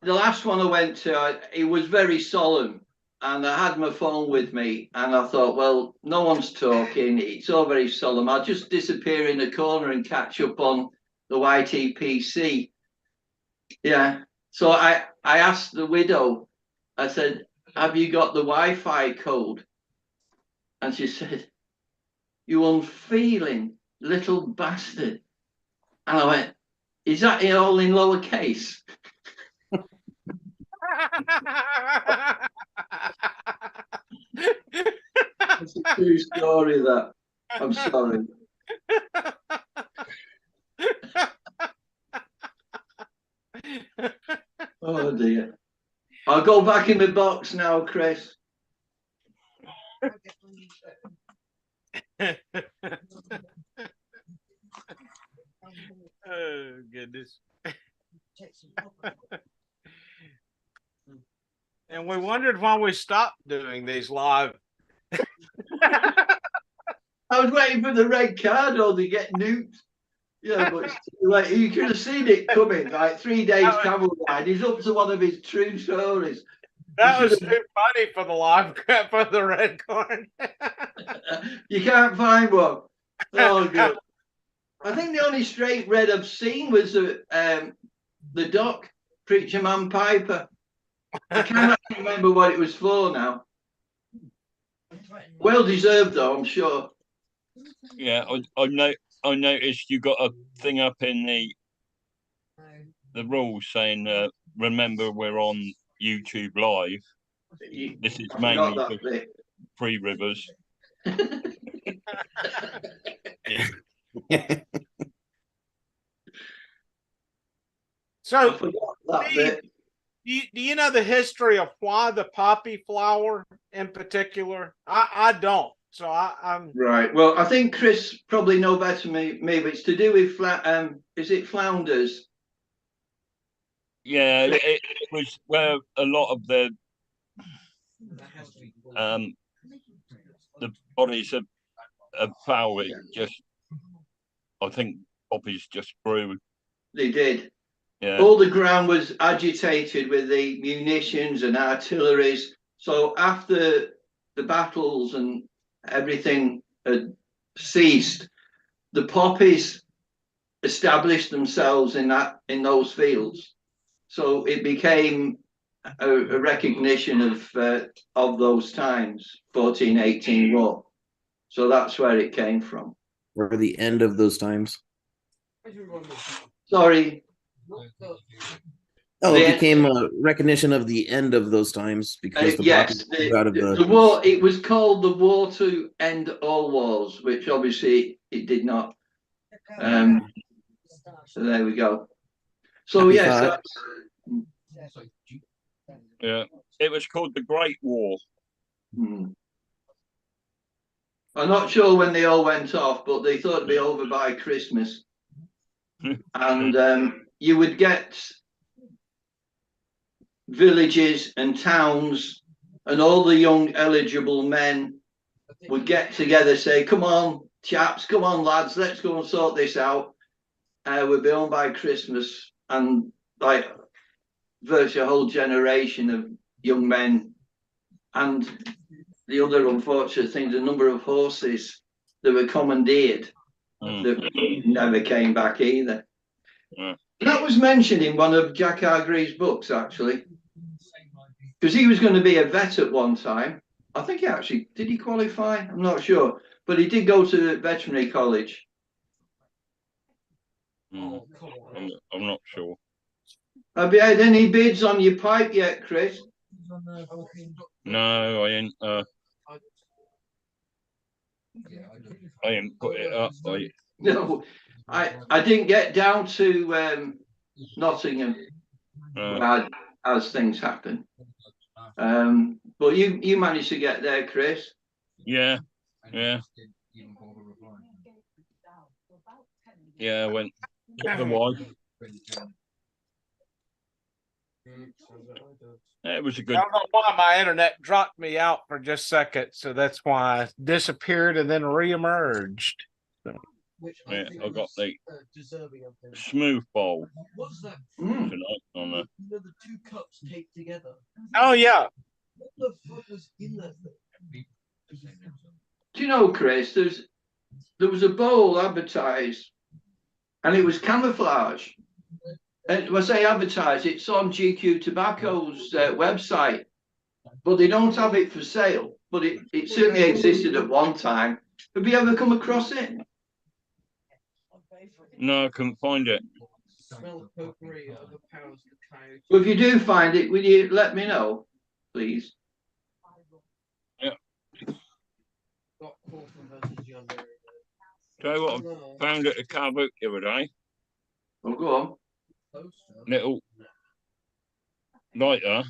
the last one I went to, it was very solemn, and I had my phone with me, and I thought, well, no one's talking, it's all very solemn. I'll just disappear in the corner and catch up on the YTPC. Yeah, so I asked the widow, I said, have you got the Wi-Fi code? And she said, "You unfeeling little bastard." And I went, "Is that all in lowercase?" It's a true story, that. I'm sorry. Oh dear. I'll go back in the box now, Chris. Oh goodness. And we wondered why we stopped doing these live. I was waiting for the red card or to get nuked. Yeah, but like you could have seen it coming. Like 3 days camel ride. He's up to one of his true stories. That was too funny for the live for the red card. You can't find one. Oh god. I think the only straight red I've seen was the Doc, Preacher Man Piper. I can't actually remember what it was for now. Well deserved though, I'm sure. Yeah, I noticed you got a thing up in the rules saying, remember we're on YouTube Live. This is mainly for Free Rivers. So, Steve, do you know the history of why the poppy flower in particular? I don't. So I'm right. Well, I think Chris probably know better than me, but it's to do with is it flounders? Yeah, it was where a lot of the bodies of fowl, just, I think poppies just grew. They did. Yeah. All the ground was agitated with the munitions and artilleries. So after the battles and everything had ceased, the poppies established themselves in those fields. So it became a recognition of those times, 1418 war. So that's where it came from. Or the end of those times. Sorry. Oh, it became a recognition of the end of those times because the war. It was called the war to end all wars, which obviously it did not. So there we go. So yes, yeah, it was called the Great War. I'm not sure when they all went off, but they thought it'd be over by Christmas, and you would get villages and towns, and all the young eligible men would get together, say, "Come on, chaps, come on, lads, let's go and sort this out. We'll be home by Christmas." And like virtually a whole generation of young men, and the other unfortunate thing, the number of horses that were commandeered that never came back either. That was mentioned in one of Jack Hargreaves' books, actually, because he was going to be a vet at one time. I think did he qualify? I'm not sure, but he did go to veterinary college. I'm not sure. Have you had any bids on your pipe yet, Chris? No, I ain't. I ain't put it up. No, I didn't get down to Nottingham as things happen. But you managed to get there, Chris. Yeah. I went to the wife. It was a good. I don't know why my internet dropped me out for just a second, so that's why I disappeared and then reemerged. Yeah, I got the smooth bowl Mm. tonight on the. The two cups taped together. Oh yeah. What the fuck was in that? Do you know, Chris? There was a bowl advertised, and it was camouflage. And when I say advertised, it's on GQ Tobacco's website, but they don't have it for sale. but it certainly existed at one time. Have you ever come across it? No, I couldn't find it. Smell potpourri overpowers the clouds. Well, if you do find it, will you let me know, please? Got Falcon versus Yonder. Tell you what, I found at a car boot the other day. Oh, go on. Little lighter,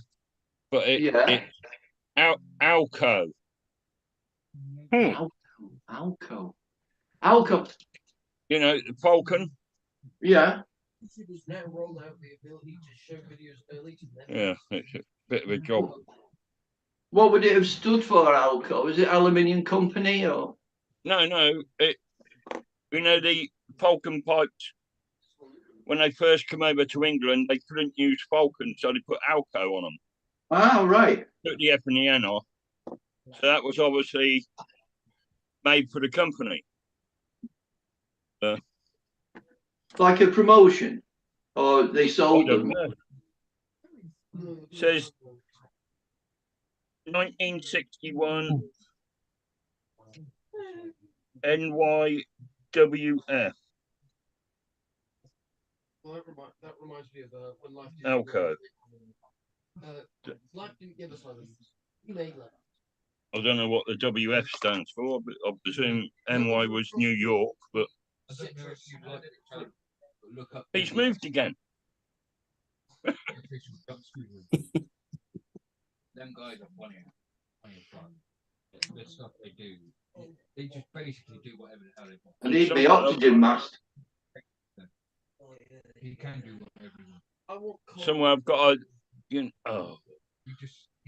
but Yeah. it's Alco. Alco. Alco. You know, the Falcon. Yeah. YouTubers now roll out the ability to show videos early to them. Yeah, it's a bit of a job. What would it have stood for, Alco? Is it aluminium company or? No, you know, the Falcon pipes, when they first came over to England, they couldn't use Falcon, so they put Alco on them. Ah, right. Took the F and the N off. So that was obviously made for the company. Like a promotion, or they sold them. Says 1961 NYWF. Well, that reminds me of when life Alco. Life didn't give us lemons. He made lemons. I don't know what the WF stands for, but I presume NY was New York, but he's moved again. Them guys are funny. The stuff they do. They just basically do whatever the hell they want. I need my oxygen mask. He can do whatever he wants. Somewhere I've got a, He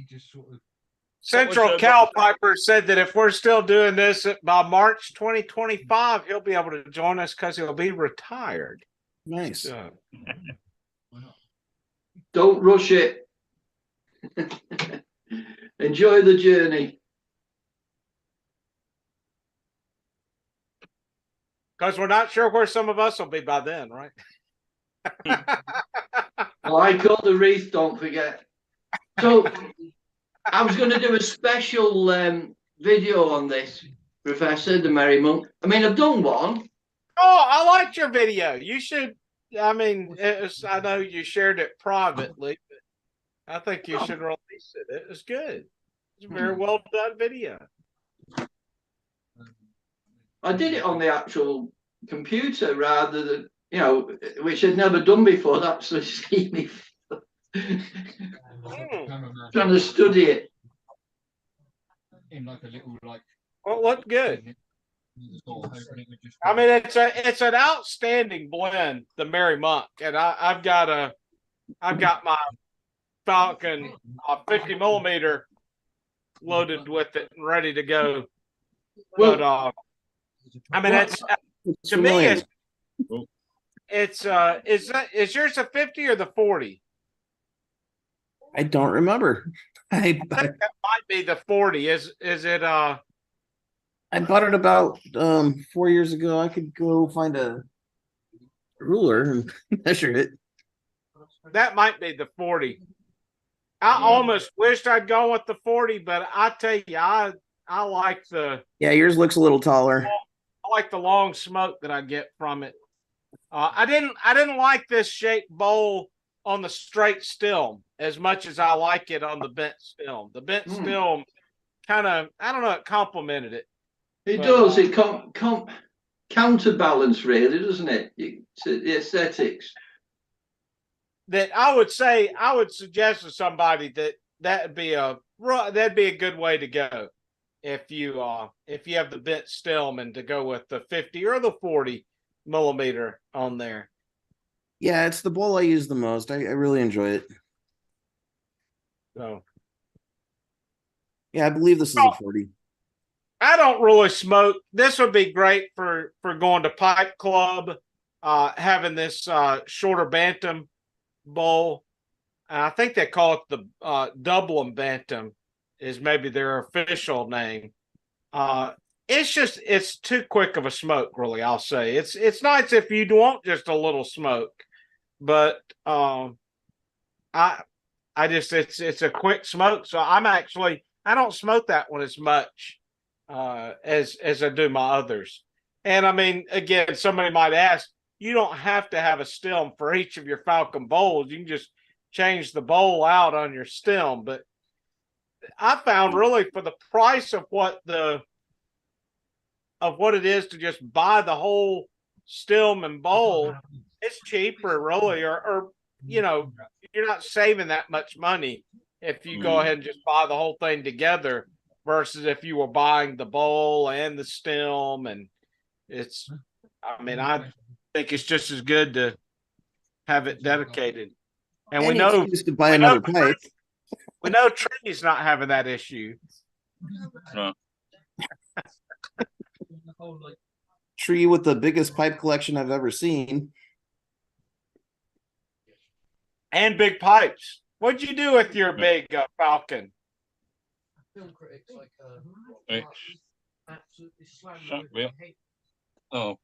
just sort of. Central Cal Piper said that if we're still doing this by March 2025, he'll be able to join us because he'll be retired. Nice. So. Don't rush it. Enjoy the journey. Because we're not sure where some of us will be by then, right? Like all the wreath, don't forget. So I was going to do a special video on this, Professor, the Merry Monk. I mean, I've done one. Oh, I liked your video. You should. I mean, I know you shared it privately, but I think you should release it. It was good. It's a very well done video. I did it on the actual computer rather than, which I'd never done before. That's actually see me trying to study it. In like a little Well, it looked good. I mean, it's an outstanding blend, the Merry Monk, and I've got my Falcon 50 millimeter loaded with it and ready to go. But I mean, it's to me, it's is yours a 50 or the 40? I don't remember. I think that might be the 40. Is it I bought it about 4 years ago. I could go find a ruler and measure it. That might be the 40. I almost wished I'd gone with the 40, but I tell you, I like the yours looks a little taller. I like the long smoke that I get from it. I didn't like this shaped bowl on the straight stilm as much as I like it on the bent stilm. The bent stilm kind of, I don't know, it complemented it. It does. It counterbalance, really, doesn't it? The aesthetics. That I would suggest to somebody that'd be a good way to go if you have the bent stilm and to go with the 50 or the 40 millimeter on there. Yeah, it's the bowl I use the most. I really enjoy it. So yeah, I believe this is a 40. I don't really smoke. This would be great for going to Pipe Club, having this shorter bantam bowl. I think they call it the Dublin Bantam is maybe their official name. It's too quick of a smoke, really. I'll say it's nice if you want just a little smoke, but it's a quick smoke. So I'm actually I don't smoke that one as much as I do my others. And I mean, again, somebody might ask, you don't have to have a stem for each of your Falcon bowls. You can just change the bowl out on your stem. But I found really for the price of what it is to just buy the whole stem and bowl, it's cheaper really, or you know, you're not saving that much money if you go ahead and just buy the whole thing together versus if you were buying the bowl and the stem. And it's, I mean, I think it's just as good to have it dedicated. And we know to buy another pipe. We know Tree's not having that issue. No. Tree with the biggest pipe collection I've ever seen. And big pipes. What'd you do with your big Falcon? Oh,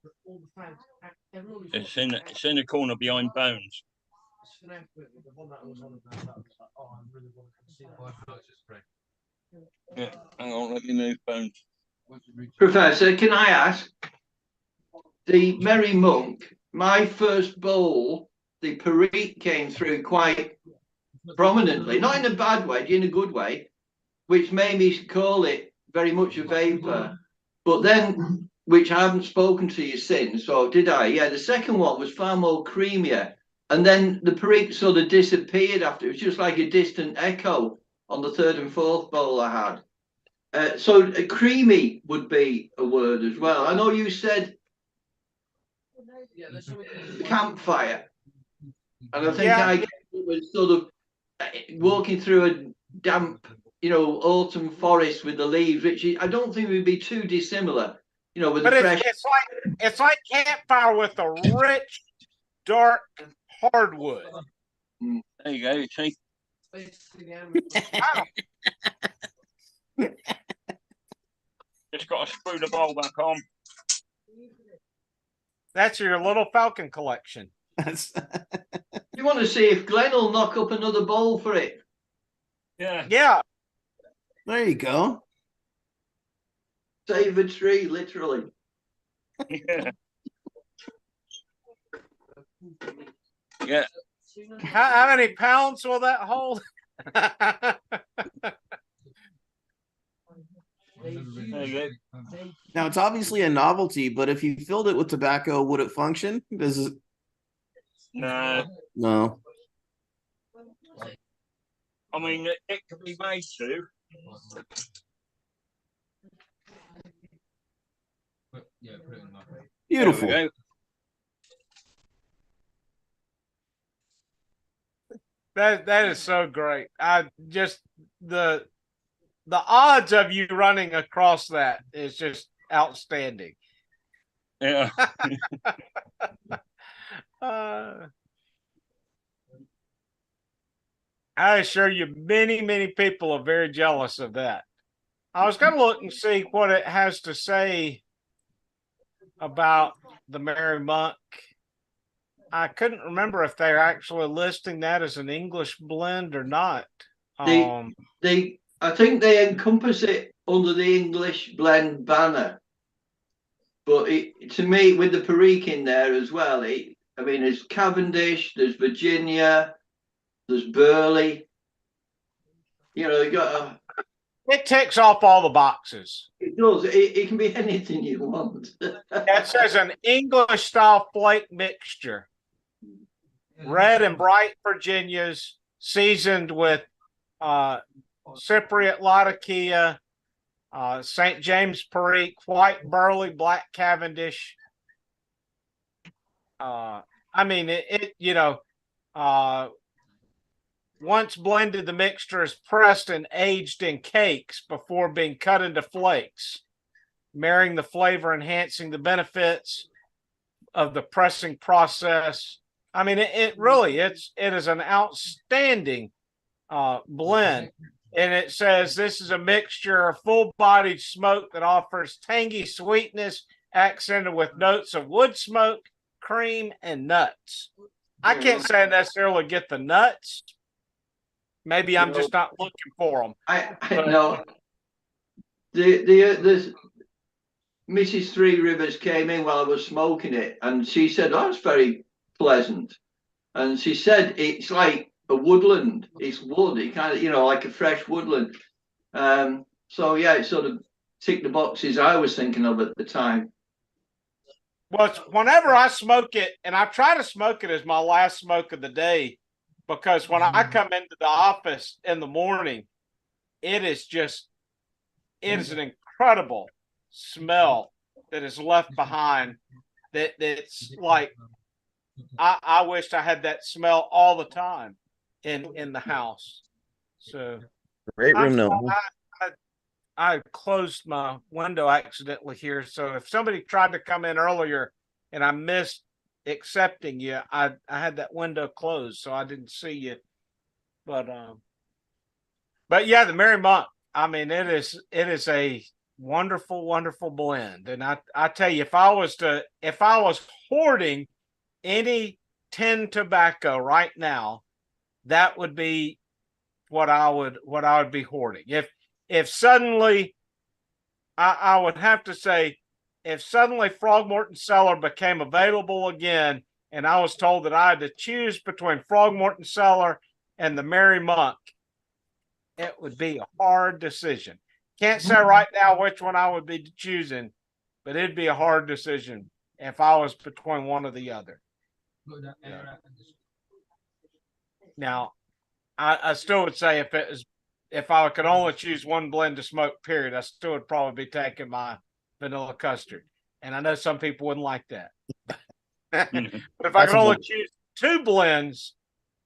it's in the corner behind Bones. Yeah, hang on, let me move Bones. Professor, can I ask? The Merry Monk, my first bowl, the perique came through quite prominently, not in a bad way, in a good way, which made me call it very much a vapor. But then, which I haven't spoken to you since, or did I? Yeah, the second one was far more creamier. And then the perique sort of disappeared after. It was just like a distant echo on the third and fourth bowl I had. So creamy would be a word as well. I know you said campfire, and I think I was sort of walking through a damp, autumn forest with the leaves, which I don't think would be too dissimilar, with the fresh. It's like campfire with a rich, dark hardwood. There you go. See. Just got to screw the bowl back on. That's your little Falcon collection. You want to see if Glenn will knock up another bowl for it? Yeah. There you go. Save a tree, literally. Yeah. Yeah. How many pounds will that hold? Now it's obviously a novelty, but if you filled it with tobacco, would it function? Does it? No. I mean, it can be made to. Beautiful. That is so great. I just the odds of you running across that is just outstanding. Yeah. I assure you, many people are very jealous of that. I was going to look and see what it has to say about the Merry Monk. I couldn't remember if they're actually listing that as an English blend or not. I think they encompass it under the English blend banner. But to me, with the perique in there as well, there's Cavendish, there's Virginia, there's Burley. You got it ticks off all the boxes. It does. It can be anything you want. It says an English style flake mixture. Red and bright Virginias, seasoned with Cypriot Latakia, St. James Perique, white Burley, black Cavendish. Once blended, the mixture is pressed and aged in cakes before being cut into flakes, marrying the flavor, enhancing the benefits of the pressing process. I mean, it is an outstanding blend. And it says this is a mixture of full-bodied smoke that offers tangy sweetness accented with notes of wood smoke, cream, and nuts. I can't say I necessarily get the nuts, Maybe I'm No. just not looking for them. I know. The Mrs. Three Rivers came in while I was smoking it, and she said, "Oh, it's very pleasant." And she said it's like a woodland. It's wood. It kind of, like a fresh woodland. So yeah, it sort of ticked the boxes I was thinking of at the time. Well, whenever I smoke it, and I try to smoke it as my last smoke of the day, because when I come into the office in the morning, it is an incredible smell that is left behind. That's like, I wished I had that smell all the time in the house. So Great room note. I closed my window accidentally here. So if somebody tried to come in earlier and I missed accepting you, I had that window closed, so I didn't see you. But yeah, the Merry Monk. I mean, it is a wonderful, wonderful blend. And I tell you, if I was hoarding any tin tobacco right now, that would be what I would be hoarding. If suddenly, I would have to say, if suddenly Frogmorton Cellar became available again, and I was told that I had to choose between Frogmorton Cellar and the Merry Monk, it would be a hard decision. Can't say right now which one I would be choosing, but it'd be a hard decision if I was between one or the other. Now, I still would say if I could only choose one blend to smoke, period, I still would probably be taking my vanilla custard. And I know some people wouldn't like that. But if I could only choose two blends,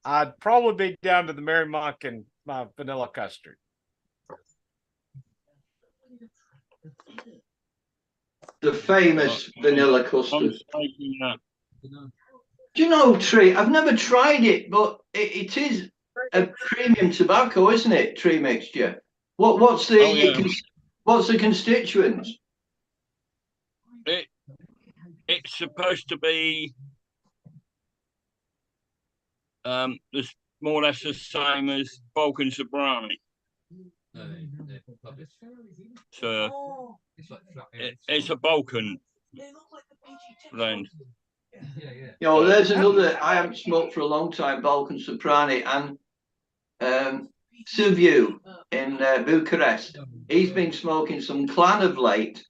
I'd probably be down to the Merry Monk and my vanilla custard. The famous vanilla custard. Do you know, Tree? I've never tried it, but it is a premium tobacco, isn't it? Tree mixture. What's the constituents? It's supposed to be this more or less the same as Falcon Sobrani. So it's a Balkan blend. There's another I haven't smoked for a long time, Balkan Soprani, and Silviu in Bucharest. He's been smoking some Clan of late,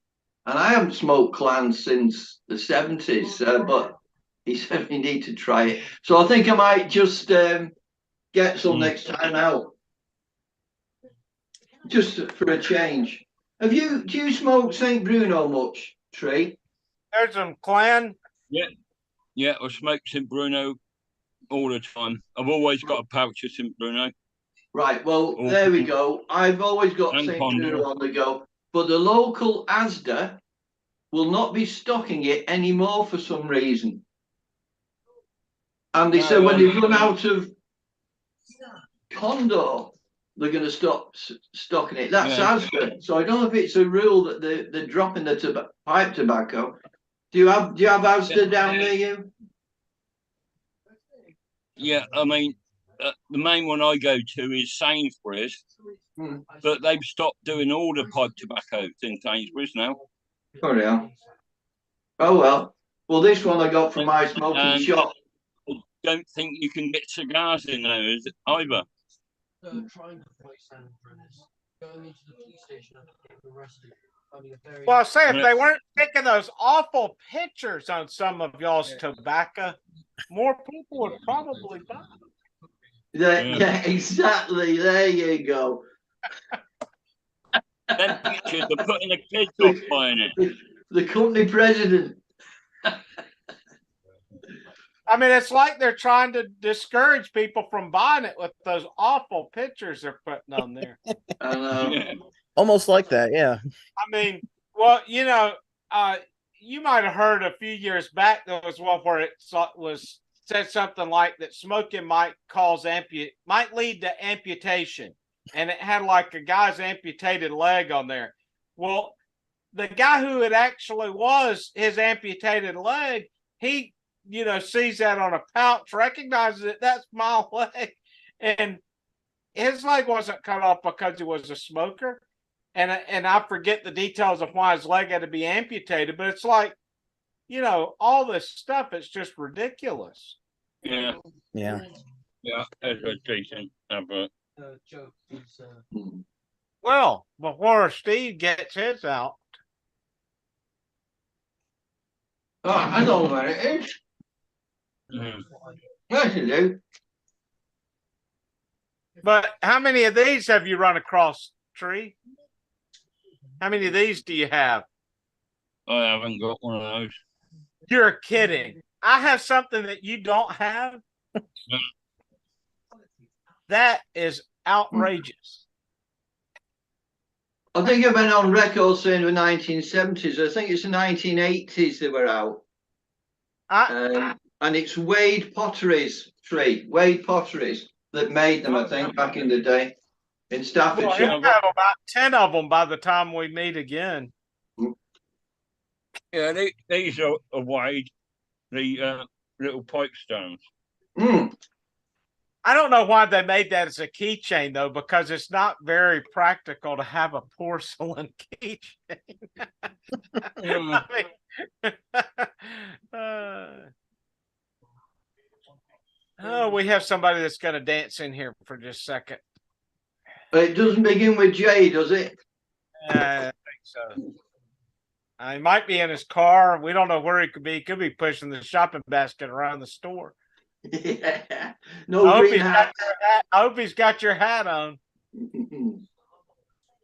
and I haven't smoked Clan since the 70s, but he said we need to try it. So I think I might just get some next time out, just for a change. Do you smoke St. Bruno much, Tree? There's some Clan. Yeah, I smoke St. Bruno all the time. I've always got a pouch of St. Bruno. Right, well, there we go. I've always got St. Bruno on the go, but the local Asda will not be stocking it anymore for some reason. And they said when they run out of Condor, they're going to stop stocking it. That's Asda. So I don't know if it's a rule that they're dropping the pipe tobacco. Do you have Asda down near you? Yeah, I mean, the main one I go to is Sainsbury's, but they've stopped doing all the pipe tobacco in Sainsbury's now. Oh, yeah. Oh, well. Well, this one I got from my smoking shop. I don't think you can get cigars in there either. Well, say if they weren't taking those awful pictures on some of y'all's tobacco, more people would probably buy. Yeah, exactly. There you go. Them pictures are putting the kids off buying it. The company president. I mean, it's like they're trying to discourage people from buying it with those awful pictures they're putting on there. I know. Yeah. Almost like that, yeah. I mean, well, you might have heard a few years back there was one where it said something like that smoking might lead to amputation, and it had like a guy's amputated leg on there. Well, the guy who it actually was his amputated leg, he sees that on a pouch, recognizes it, that's my leg, and his leg wasn't cut off because he was a smoker, and I forget the details of why his leg had to be amputated, but it's like, all this stuff is just ridiculous. Yeah, Yeah. yeah, that's a decent advert. Joke is Well, before Steve gets his out, Oh, I know where it is. Mm. Yes, you do. but how many of these have you run across, Tree? How many of these do you have? I haven't got one of those. You're kidding. I have something that you don't have. That is outrageous. I think I've been on record saying the 1970s. I think it's the 1980s they were out. And it's Wade Potteries Wade Potteries that made them, I think, back in the day in Well, Staffordshire. he'll have about 10 of them by the time we meet again. Yeah, these are wide, the little pipe stones. Mm. I don't know why they made that as a keychain, though, because it's not very practical to have a porcelain keychain. I mean, oh, we have somebody that's going to dance in here for just a second. It doesn't begin with J, does it? I think so. He might be in his car. We don't know where he could be. He could be pushing the shopping basket around the store. Yeah. No green hat. I hope he's got your hat on.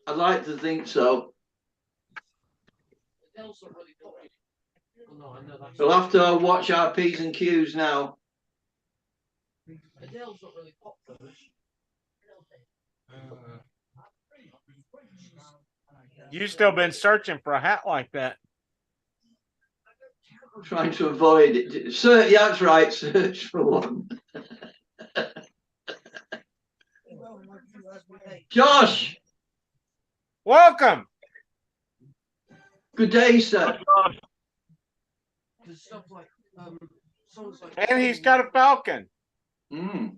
I'd like to think so. We'll have to watch our P's and Q's now. Adele's not really popular. You still been searching for a hat like that. Trying to avoid it. Sir, yeah, that's right. Search for one. Josh, Welcome. good day, sir. And he's got a Falcon. Mm.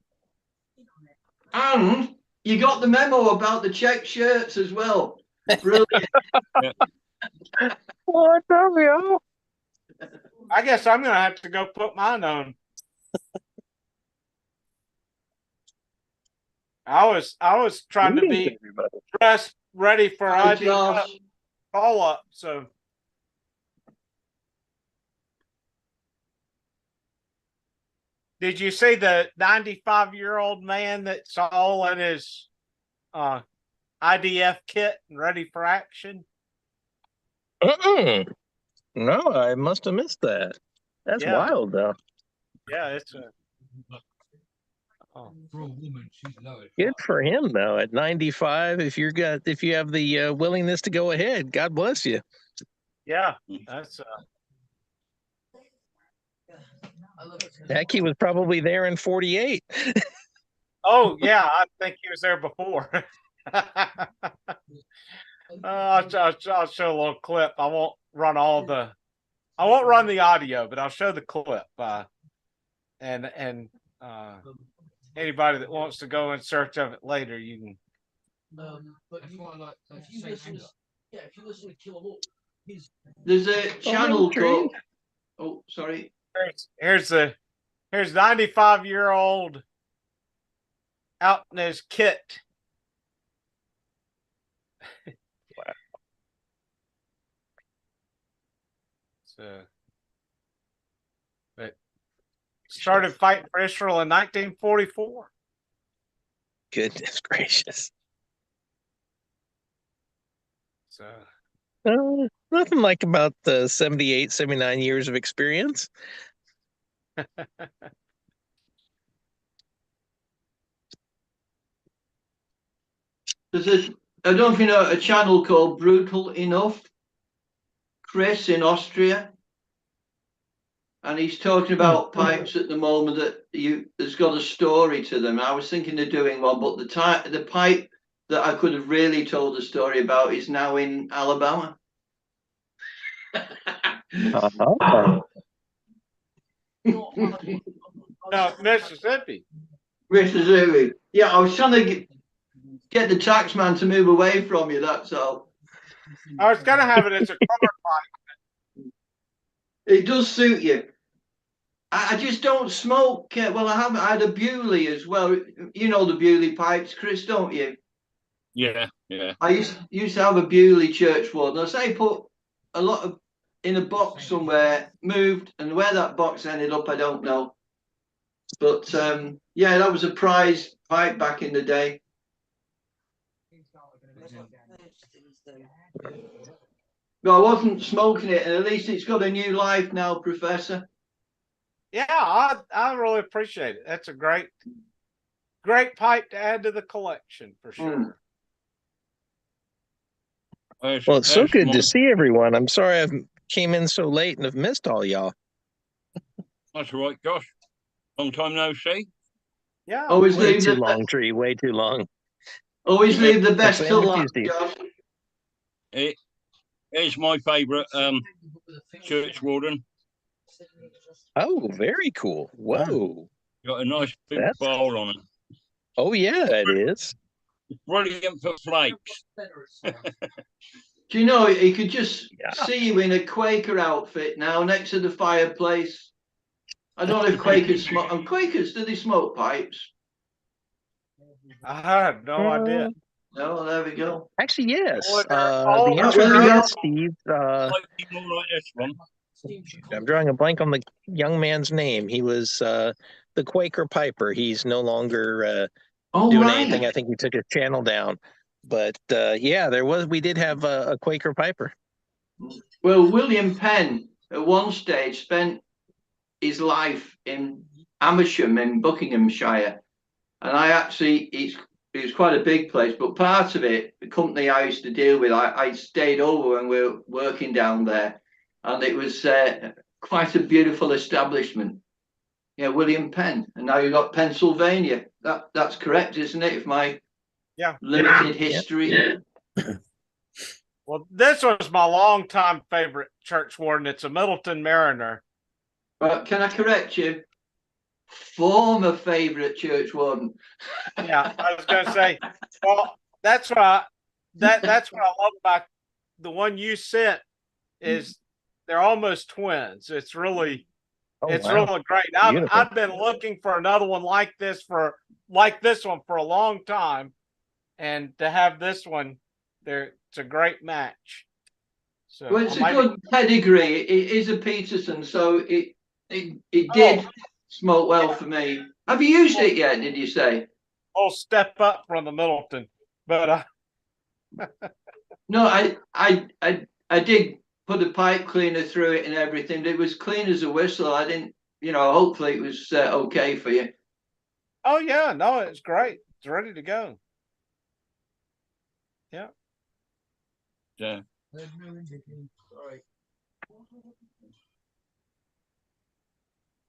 And you got the memo about the check shirts as well. Brilliant. What the hell? I guess I'm going to have to go put mine on. I was trying to be dressed ready for Hi, ID Josh. call up. So did you see the 95-year-old man that's all in his IDF kit and ready for action? No, I must have missed that. That's Yeah. wild, though. Yeah, it's a For a woman, she's low. Good for him, though. At 95, if you have the willingness to go ahead, God bless you. yeah. That's Heck, he was probably there in 48. oh yeah, I think he was there before. I'll show a little clip. I won't run the audio, but I'll show the clip. And anybody that wants to go in search of it later, you can. But if you listen to Kill 'Em All, There's a channel called. Oh, sorry. Here's 95-year-old out in his kit. Wow. So, but started fighting for Israel in 1944. Goodness gracious. So Nothing like about the 78, 79 years of experience. There's I don't know if you know a channel called Brutal Enough. Chris in Austria. And he's talking about pipes at the moment that there's got a story to them. I was thinking of doing one, but the pipe that I could have really told a story about is now in Alabama. Uh-huh. no, Mississippi. Mississippi. Yeah, I was trying to get the taxman to move away from you. That's all. I was gonna have it as a color pipe. It does suit you. I just don't smoke. Well, I haven't. I had a Bewley as well. You know the Bewley pipes, Chris, don't you? Yeah, yeah. I used to have a Bewley churchwarden. I say put a lot of in a box somewhere, moved, and where that box ended up, I don't know. But yeah, that was a prize pipe back in the day. But I wasn't smoking it, and at least it's got a new life now, Professor. Yeah, I really appreciate it. That's a great pipe to add to the collection for sure. Well, it's so good to see everyone. I'm sorry I came in so late and have missed all y'all. That's all right, Josh. Long time no see. Yeah. Always Way leave too the long, Tree. Way too long. always leave the best Same till with you, last, Steve. Josh. It is my favourite church warden. Oh, very cool. Whoa. Got a nice big That's- bowl on it. Oh, yeah, it is. Brilliant for flakes. Do you know he could just see you in a Quaker outfit now next to the fireplace? I don't know if Quakers smoke. And Quakers, do they smoke pipes? I had no idea. No, there we go. Actually, yes. Oh, The there answer we is go. yes, Steve. Might be more like this one. I'm drawing a blank on the young man's name. He was the Quaker Piper. He's no longer Oh, doing right. anything. I think he took his channel down. But yeah, we did have a Quaker Piper. Well, William Penn at one stage spent his life in Amersham in Buckinghamshire, and it was quite a big place. But part of it, the company I used to deal with, I stayed over when we were working down there, and it was quite a beautiful establishment. Yeah, William Penn, and now you've got Pennsylvania. That's correct, isn't it? If my limited history. Well, this was my longtime favorite church warden. It's a Middleton Mariner. But can I correct you? Former favorite church warden. Yeah, I was going to say. Well, that's what that's what I love about the one you sent is they're almost twins. It's really really great. I've been looking for another one like this one for a long time, and to have this one, it's a great match. So well, it's a good pedigree. It is a Peterson, so it did smoke well for me. Have you used it yet? Did you say? I'll step up from the Middleton, but no, I did put a pipe cleaner through it and everything. It was clean as a whistle. I didn't, hopefully it was okay for you. Oh yeah, no, it's great. It's ready to go. Yeah. Yeah.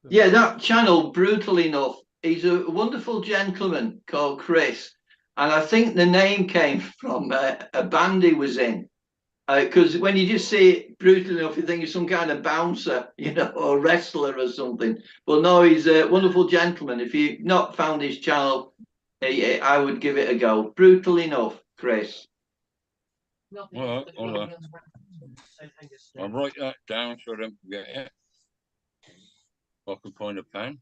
Yeah, that channel, brutal enough. He's a wonderful gentleman called Chris, and I think the name came from a band he was in. Because when you just see it brutal enough, you think he's some kind of bouncer, or wrestler or something. But no, he's a wonderful gentleman. If you've not found his channel, I would give it a go. Brutal enough, Chris. Well, I'll write that down so I don't forget it. If I can find a pen.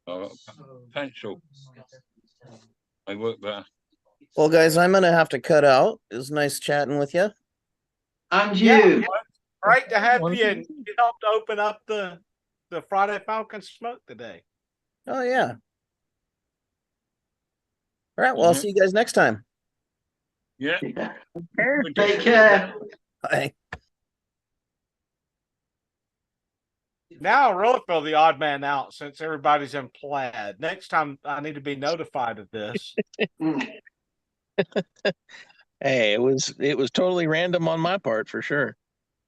I've got a pencil. I work there. Well, guys, I'm gonna have to cut out. It was nice chatting with you. And you. Yeah, great to have you, and you helped open up the Friday Falcon smoke today. Oh yeah. All right. Well, I'll see you guys next time. Yeah. Take care. Bye. Now I really feel the odd man out since everybody's in plaid. Next time I need to be notified of this. Hey, it was totally random on my part for sure.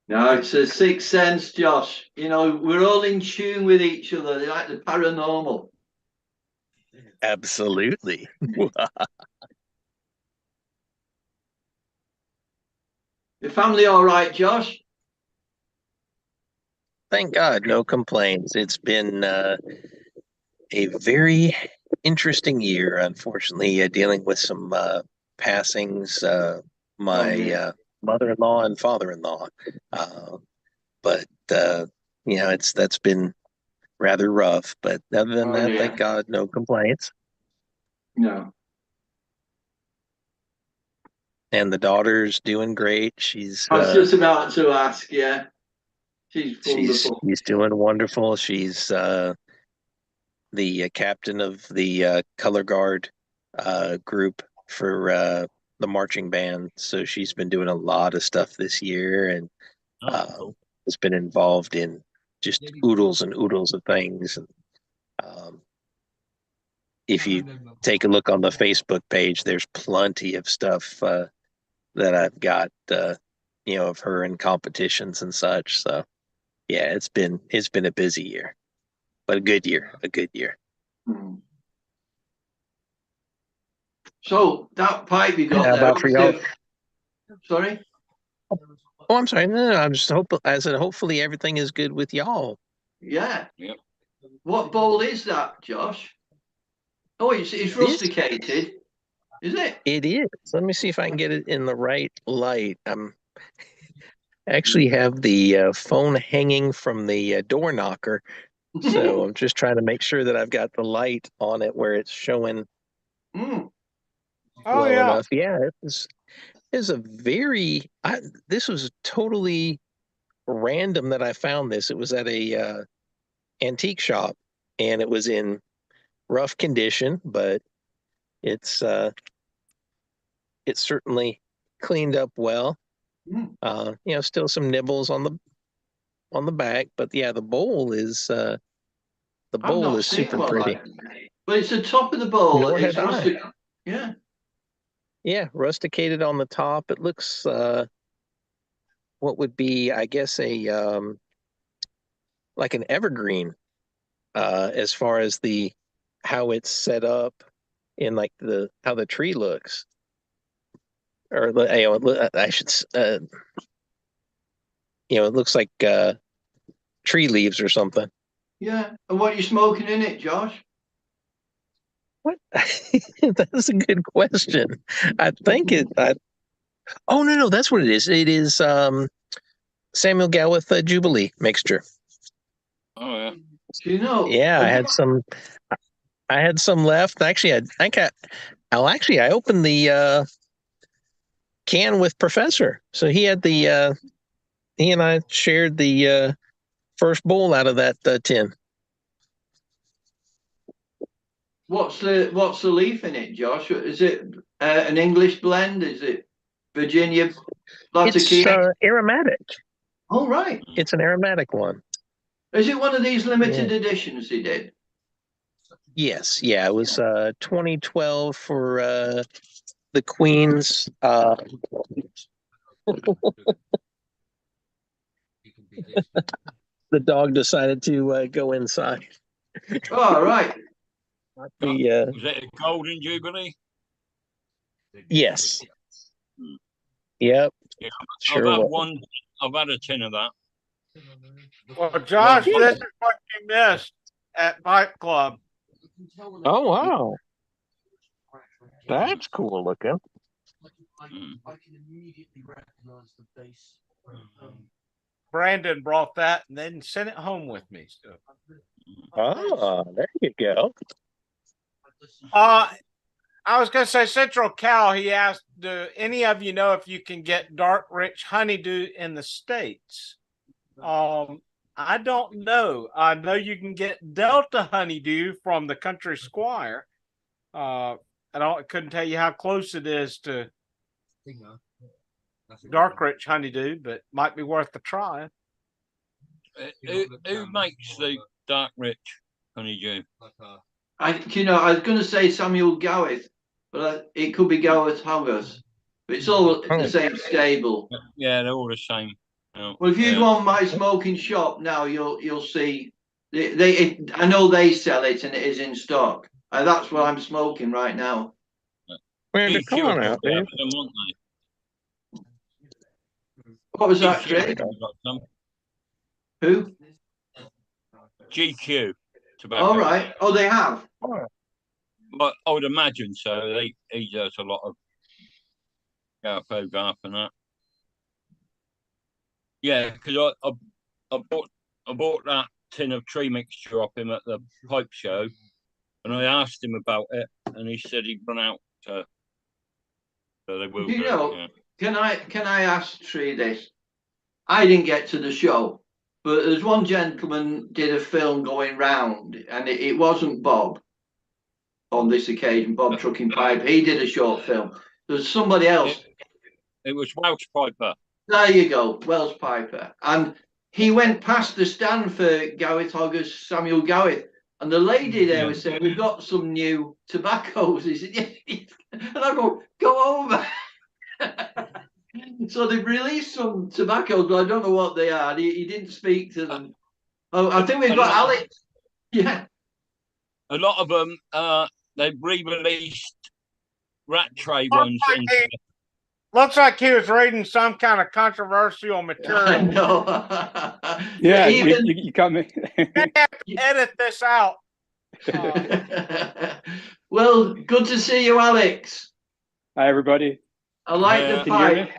No, it's a sixth sense, Josh. We're all in tune with each other. They're like the paranormal. Absolutely. Your family all right, Josh? Thank God, no complaints. It's been a very interesting year, unfortunately, dealing with some passings. My mother-in-law and father-in-law, but that's been rather rough. But other than that, thank God, no complaints. No. And the daughter's doing great. I was just about to ask. Yeah, she's wonderful. She's doing wonderful. She's the captain of the color guard group for the marching band. So she's been doing a lot of stuff this year, and has been involved in just oodles and oodles of things. And if you take a look on the Facebook page, there's plenty of stuff that I've got, of her in competitions and such. So yeah, it's been a busy year, but a good year. So that pipe you got How there. about for y'all? Sorry. Oh, I'm sorry. No, I'm just I said, hopefully everything is good with y'all. Yeah. Yep. What bowl is that, Josh? Oh, it's rusticated. Is it? It is. Let me see if I can get it in the right light. I actually have the phone hanging from the door knocker, so I'm just trying to make sure that I've got the light on it where it's showing Mm. well enough. Yeah, it is a very. This was totally random that I found this. It was at a antique shop, and it was in rough condition, but it's certainly cleaned up well. Still some nibbles on the back, but yeah, the bowl is super pretty. But it's the top of the bowl. Nor It's had I. rustic. Yeah. Yeah, rusticated on the top. It looks what would be, I guess, a like an evergreen as far as how it's set up in like how the tree looks. Or I should it looks like tree leaves or something. Yeah. And what are you smoking in it, Josh? What? That's a good question. I think oh no, that's what it is. It is Samuel Gawith Jubilee mixture. Oh yeah. Do you know? Yeah, I had some left. Actually, I think I opened the can with Professor. So he and I shared the first bowl out of that tin. What's the leaf in it, Josh? Is it an English blend? Is it Virginia? It's aromatic. Oh, right. It's an aromatic one. Is it one of these limited editions he did? Yes. Yeah, it was 2012 for the Queen's. The dog decided to go inside. Oh, right. Was it a golden jubilee? Yes. Yep. Yeah, sure. I've had a tin of that. Well, Josh, this is what you missed at Pipe Club. Oh wow, that's cool looking. I can immediately recognize the base. Brandon brought that and then sent it home with me. So. There you go. I was going to say Central Cal. He asked, "Do any of you know if you can get dark rich honeydew in the States?" I don't know. I know you can get Delta honeydew from the Country Squire. I couldn't tell you how close it is to dark rich honeydew, but might be worth a try. Who makes the dark rich honeydew? I was going to say Samuel Gawith, but it could be Gawith Hoggers. But it's all the same stable. Yeah, they're all the same. Well, if you go on my smoking shop now, you'll see. I know they sell it and it is in stock. That's what I'm smoking right now. Come on out, Dave. What was that, Craig? Who? GQ. Tobacco. All right. Oh, they have. but I would imagine so. He does a lot of photograph and that. Yeah, because I bought that tin of tree mixture off him at the pipe show, and I asked him about it, and he said he'd run out. So they will. Do you know? Yeah. Can I ask Tree this? I didn't get to the show, but there's one gentleman did a film going round, and it wasn't Bob on this occasion. Bob Trucking Pipe. He did a short film. There's somebody else. It was Welsh Piper. There you go, Welsh Piper. And he went past the stand for Gowith Hoggers, Samuel Gowith. And the lady there was saying, we've got some new tobaccos. He said, yeah. And I go over. So they've released some tobaccos, but I don't know what they are. He didn't speak to them. Oh, I think we've got Alex. Yeah. A lot of them, they've re-released rat tray ones. Looks like he was reading some kind of controversial material. I know. Yeah, you got me. Edit this out. Well, good to see you, Alex. Hi, everybody. I like the pipe.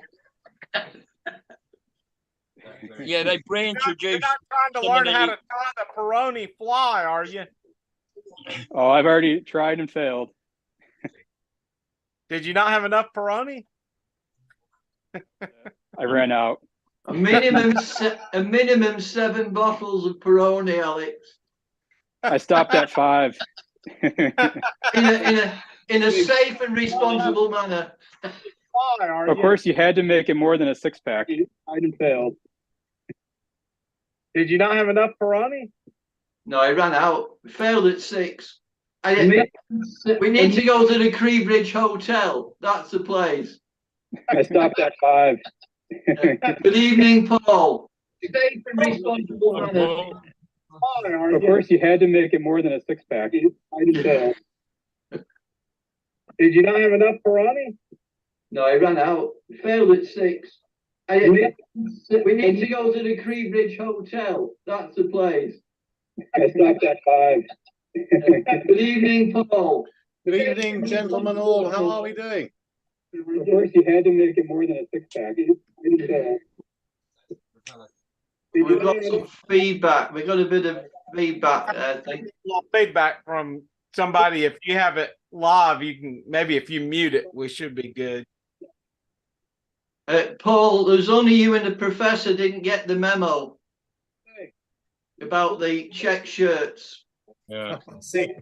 Yeah, they reintroduced. You're not trying to learn how to tie the Peroni fly, are you? Oh, I've already tried and failed. Did you not have enough Peroni? I ran out. A minimum 7 bottles of Peroni, Alex. I stopped at 5. in a safe and responsible manner. Of course, you had to make it more than a 6-pack. I failed. Did you not have enough Peroni? No, I ran out. We failed at 6. We need to go to the Creebridge Hotel. That's the place. I stopped at 5. Good evening, Paul. Safe and responsible manner. Of course, you had to make it more than a 6-pack. I failed. Did you not have enough Peroni? No, I ran out. We failed at 6. We need to go to the Creebridge Hotel. That's the place. I stopped at 5. Good evening, Paul. Good evening, gentlemen all. How are we doing? Of course, you had to make it more than a 6-pack. We've got some feedback. We got a bit of feedback there, I think. Feedback from somebody. If you have it live, you can maybe if you mute it, we should be good. Paul, there's only you and the professor didn't get the memo about the check shirts. Yeah. See.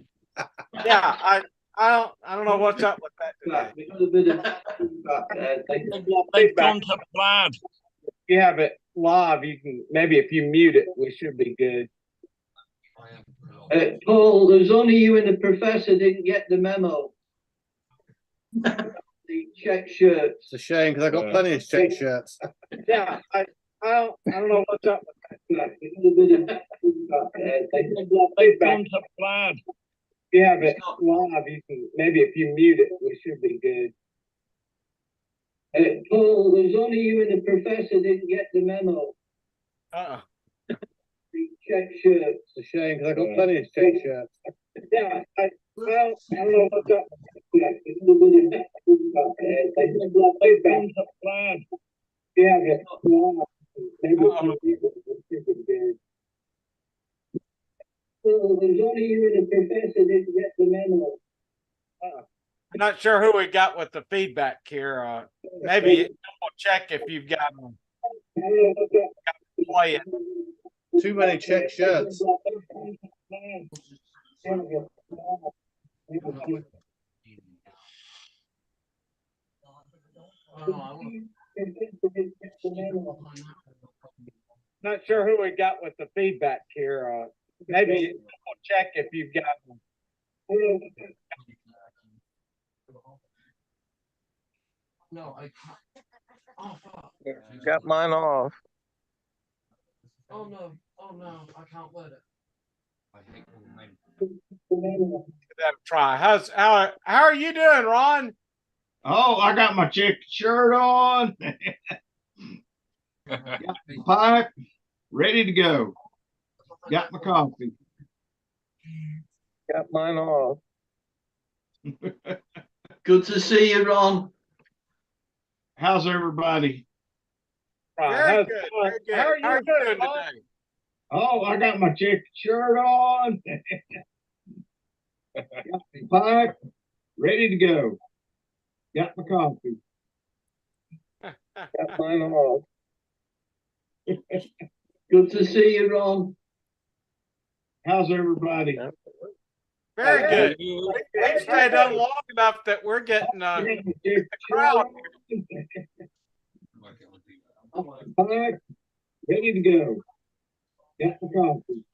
Yeah, I don't know what's up with that today. We got a bit of feedback there, I think. They've gone to Plaid. If you have it live, you can maybe if you mute it, we should be good. Paul, there's only you and the professor didn't get the memo. The check shirts. It's a shame because I've got plenty of check shirts. Yeah, I don't know what's up with that. They've gone to Plaid. If you have it live, you can maybe if you mute it, we should be good. Paul, there's only you and the professor didn't get the memo. The check shirts. It's a shame because I've got plenty of check shirts. Yeah, I don't know what's up with that. They've gone to Plaid. Yeah, maybe if you mute it, we should be good. Paul, there's only you and the professor didn't get the memo. I'm not sure who we got with the feedback here. Maybe we'll check if you've got them. Play it. Too many check shirts. Not sure who we got with the feedback here. Maybe we'll check if you've got them. No, I can't. Oh, fuck. Got mine off. Oh, no. Oh, no. I can't let it. Give that a try. How are you doing, Ron? Oh, I got my check shirt on. Got my pipe, ready to go. Got my coffee. Got mine off. Good to see you, Ron. How's everybody? Very good. Very good. How are you doing today? Oh, I got my check shirt on. Got my pipe, ready to go. Got my coffee. Got mine on. Good to see you, Ron. How's everybody? Very good. We've stayed on long enough that we're getting the crowd. Pipe, ready to go. Got my coffee.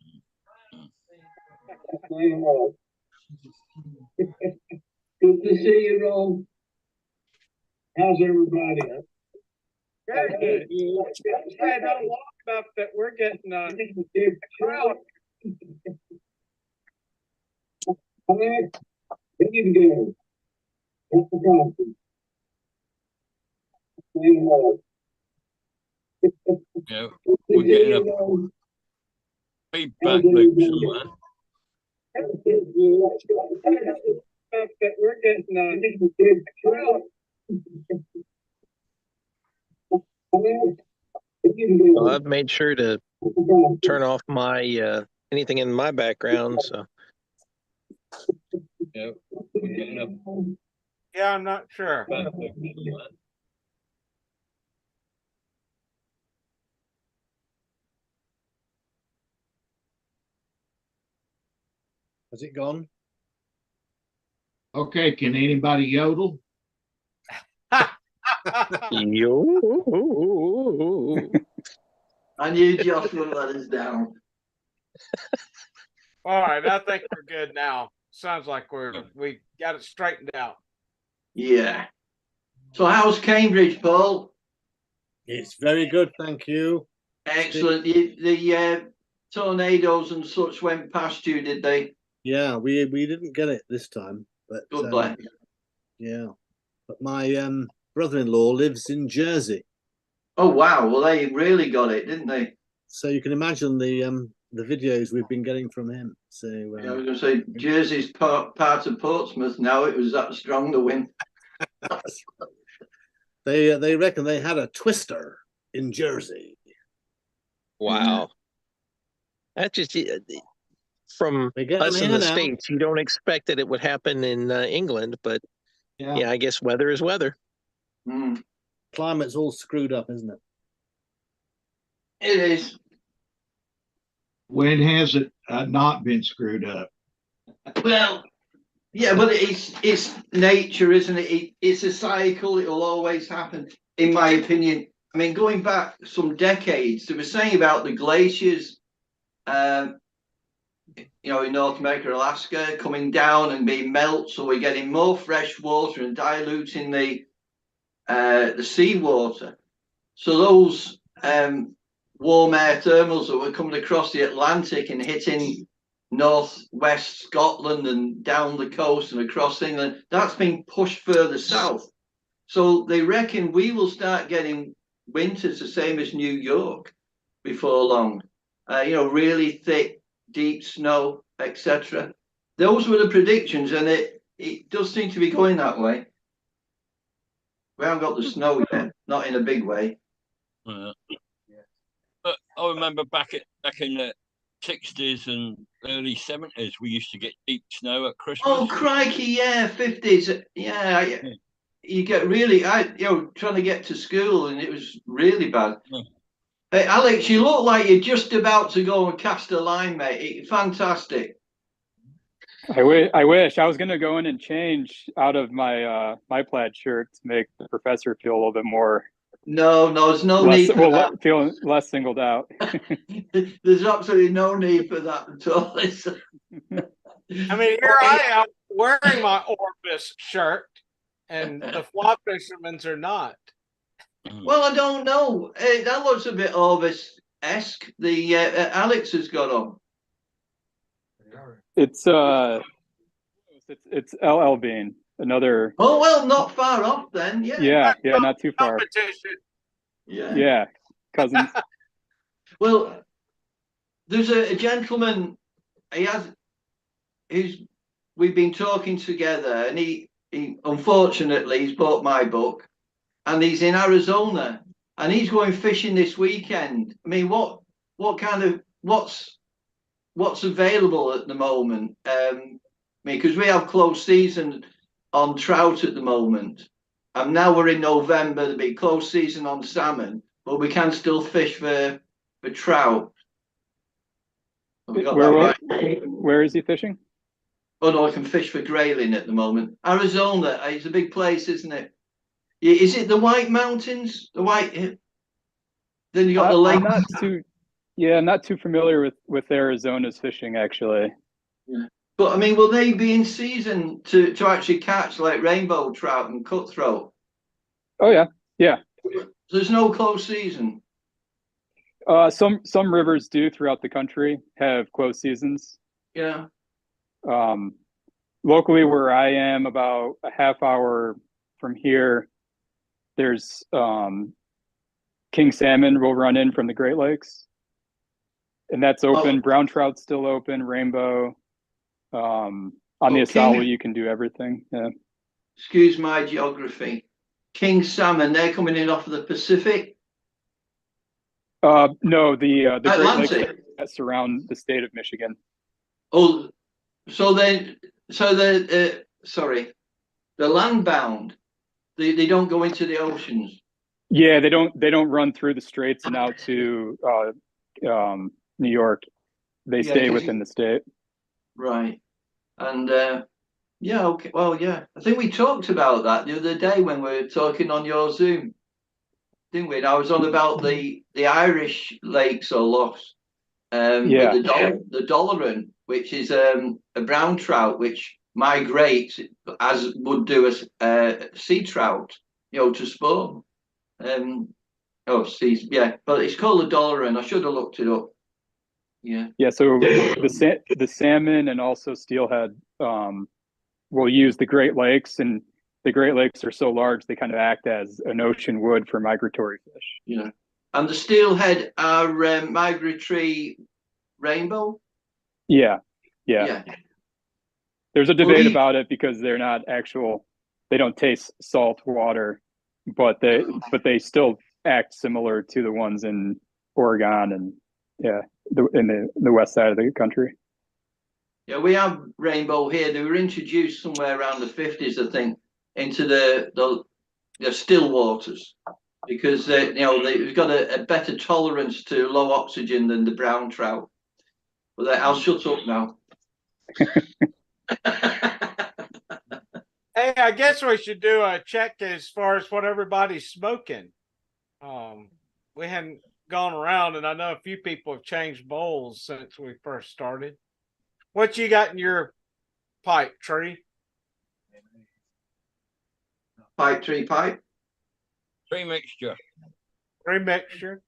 Got mine on. Good to see you, Ron. How's everybody? Very good. We've stayed on long enough that we're getting the crowd. Pipe, ready to go. Got my coffee. Got mine on. Yeah, we're getting a feedback loop somewhere. That we're getting the crowd. Well, I've made sure to turn off my anything in my background. So Yeah, we're getting a Yeah, I'm not sure. feedback loop somewhere. Has it gone? Okay, can anybody yodel? yo. I knew Josh would let us down. All right, I think we're good now. Sounds like we got it straightened out. Yeah. So how's Cambridge, Paul? It's very good, thank you. Excellent. The tornadoes and such went past you, did they? Yeah, we didn't get it this time, but Good lad. yeah. But my brother-in-law lives in Jersey, Oh wow. Well, they really got it, didn't they? so you can imagine the videos we've been getting from him. So Yeah, I was going to say Jersey's part of Portsmouth now. It was that strong, the wind. they reckon they had a twister in Jersey. Wow. That just from They get us them in the here now. States, you don't expect that it would happen in England, but yeah, I guess weather is weather. Mm. Climate's all screwed up, isn't it? It is. When has it not been screwed up? Well, yeah, but it's nature, isn't it? It's a cycle. It will always happen, in my opinion. I mean, going back some decades, they were saying about the glaciers, in North America, Alaska, coming down and being melt, so we're getting more fresh water and diluting the seawater. So those warm air thermals that were coming across the Atlantic and hitting northwest Scotland and down the coast and across England, that's been pushed further south. So they reckon we will start getting winters the same as New York before long. Really thick, deep snow, etc. Those were the predictions, and it does seem to be going that way. We haven't got the snow yet, not in a big way. But I remember back in the 60s and early 70s, we used to get deep snow at Christmas. Oh crikey, yeah, 50s, yeah. You get really, trying to get to school, and it was really bad. Yeah. Hey, Alex, you look like you're just about to go and cast a line, mate. Fantastic. I wish I was going to go in and change out of my my plaid shirt to make the professor feel a little bit more. No, there's no need for that. Feel less singled out. There's absolutely no need for that at all. I mean, here I am wearing my Orbis shirt, and the Fly Fishermen's are not. Well, I don't know. That looks a bit Orbis-esque. The Alex has got on. It's LL Bean, another. Oh well, not far off then. Yeah, not too far. Competition. Yeah, cousins. Well, there's a gentleman. He's we've been talking together, and he unfortunately he's bought my book, and he's in Arizona, and he's going fishing this weekend. I mean, what's available at the moment? I mean, because we have close season on trout at the moment, and now we're in November. There'll be close season on salmon, but we can still fish for trout. Have we got that right? Where is he fishing? Oh no, I can fish for grayling at the moment. Arizona, it's a big place, isn't it? Is it the White Mountains? The White. Then you got the lake. I'm not too familiar with Arizona's fishing actually. Yeah. But I mean, will they be in season to actually catch like rainbow trout and cutthroat? Oh yeah, yeah. There's no close season. Some rivers do throughout the country have close seasons. Yeah. Locally where I am, about a half hour from here, there's king salmon will run in from the Great Lakes, and that's open. Brown trout's still open. Rainbow. On the Asawa, you can do everything. Yeah. Excuse my geography. King salmon, they're coming in off of the Pacific. No, the Atlantic. Great Lakes that surround the state of Michigan. Oh, the land-bound, they don't go into the oceans. Yeah, they don't run through the straits and out to New York. They stay within the state. Right. And yeah, okay. Well, yeah. I think we talked about that the other day when we were talking on your Zoom, didn't we? And I was on about the Irish lakes or lochs. With the Dollaron, which is a brown trout which migrates as would do a sea trout, to spawn. But it's called the Dollaron. I should have looked it up. Yeah. Yeah. So the salmon and also steelhead will use the Great Lakes, and the Great Lakes are so large they kind of act as an ocean wood for migratory fish. Yeah. And the steelhead are migratory rainbow? Yeah. There's a debate about it because they're not they don't taste salt water, but they still act similar to the ones in Oregon and in the west side of the country. Yeah, we have rainbow here. They were introduced somewhere around the 50s, I think, into the still waters, because they've got a better tolerance to low oxygen than the brown trout. But I'll shut up now. Hey, I guess we should do a check as far as what everybody's smoking. We hadn't gone around, and I know a few people have changed bowls since we first started. What you got in your pipe, Tree? Tree pipe? Tree mixture. Tree mixture.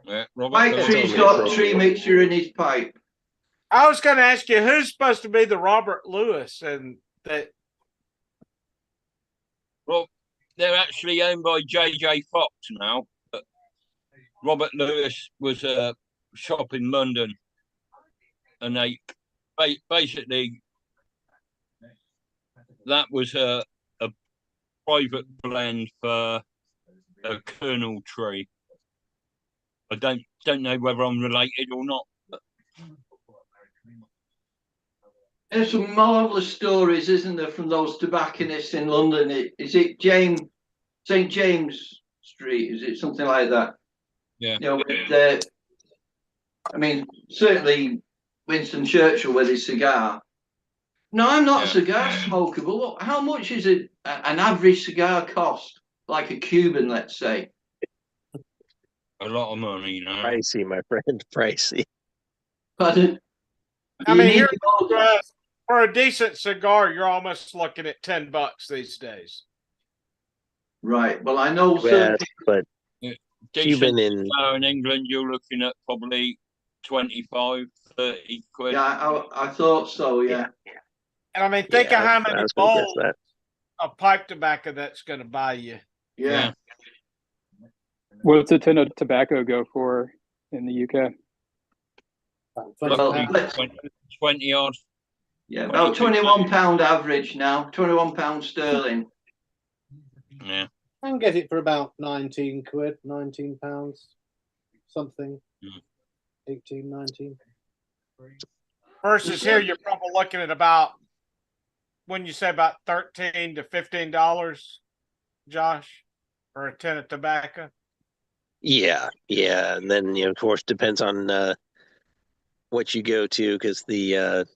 Yeah, Mike Tree's got tree mixture in his pipe. I was going to ask you, who's supposed to be the Robert Lewis, and that? Well, they're actually owned by J.J. Fox now. But Robert Lewis was a shop in London, and they basically that was a private blend for a kernel tree. I don't know whether I'm related or not. But... There's some marvellous stories, isn't there, from those tobacconists in London? Is it St. James Street? Is it something like that? Yeah. I mean, certainly Winston Churchill with his cigar. No, I'm not a cigar smoker, but how much is an average cigar cost? Like a Cuban, let's say. A lot of money, Pricey, my friend, pricey. Pardon? I mean, for a decent cigar, you're almost looking at $10 these days. Right. Well, I know but Cuban in England, you're looking at probably 25, 30 quid. Yeah, I thought so. Yeah. And I mean, think of how many bowls of pipe tobacco that's going to buy you. Yeah. What's a tin of tobacco go for in the UK? Well, 20 odd. Yeah, about £21 average now. £21 sterling. Yeah. I can get it for about 19 quid, £19, something. 18, 19. Versus here, you're probably looking at about, when you say about $13 to $15, Josh, for a tin of tobacco. Yeah, and then of course depends on what you go to, because the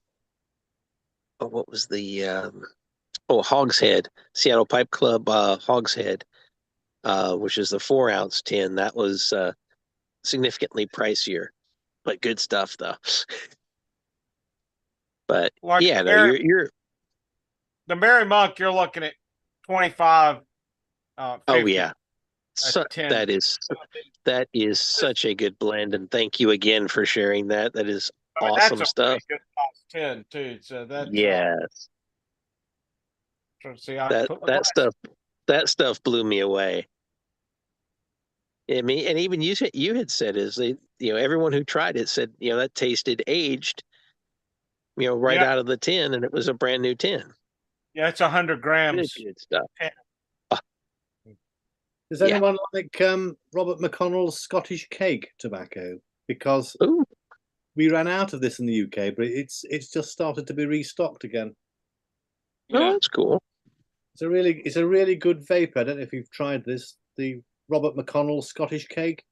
what was the Hogshead, Seattle Pipe Club Hogshead, which is the 4-ounce tin. That was significantly pricier, but good stuff though. But Like yeah, no, you're the Mary Monk, you're looking at 25. oh 50 yeah, a tin. that is such a good blend, and thank you again for sharing that. That is awesome that's a stuff. pretty good cost tin too. So that's Yes, see, that stuff blew me away. I mean, and even you had said is everyone who tried it said that tasted aged, right out of the tin, and it was a brand new tin. Yeah, it's 100 grams. Good stuff. Does anyone like Robert McConnell's Scottish cake tobacco? Because we ran out of this in the UK, but it's just started to be restocked again. Oh, that's cool. It's a really good vape. I don't know if you've tried this, the Robert McConnell Scottish cake.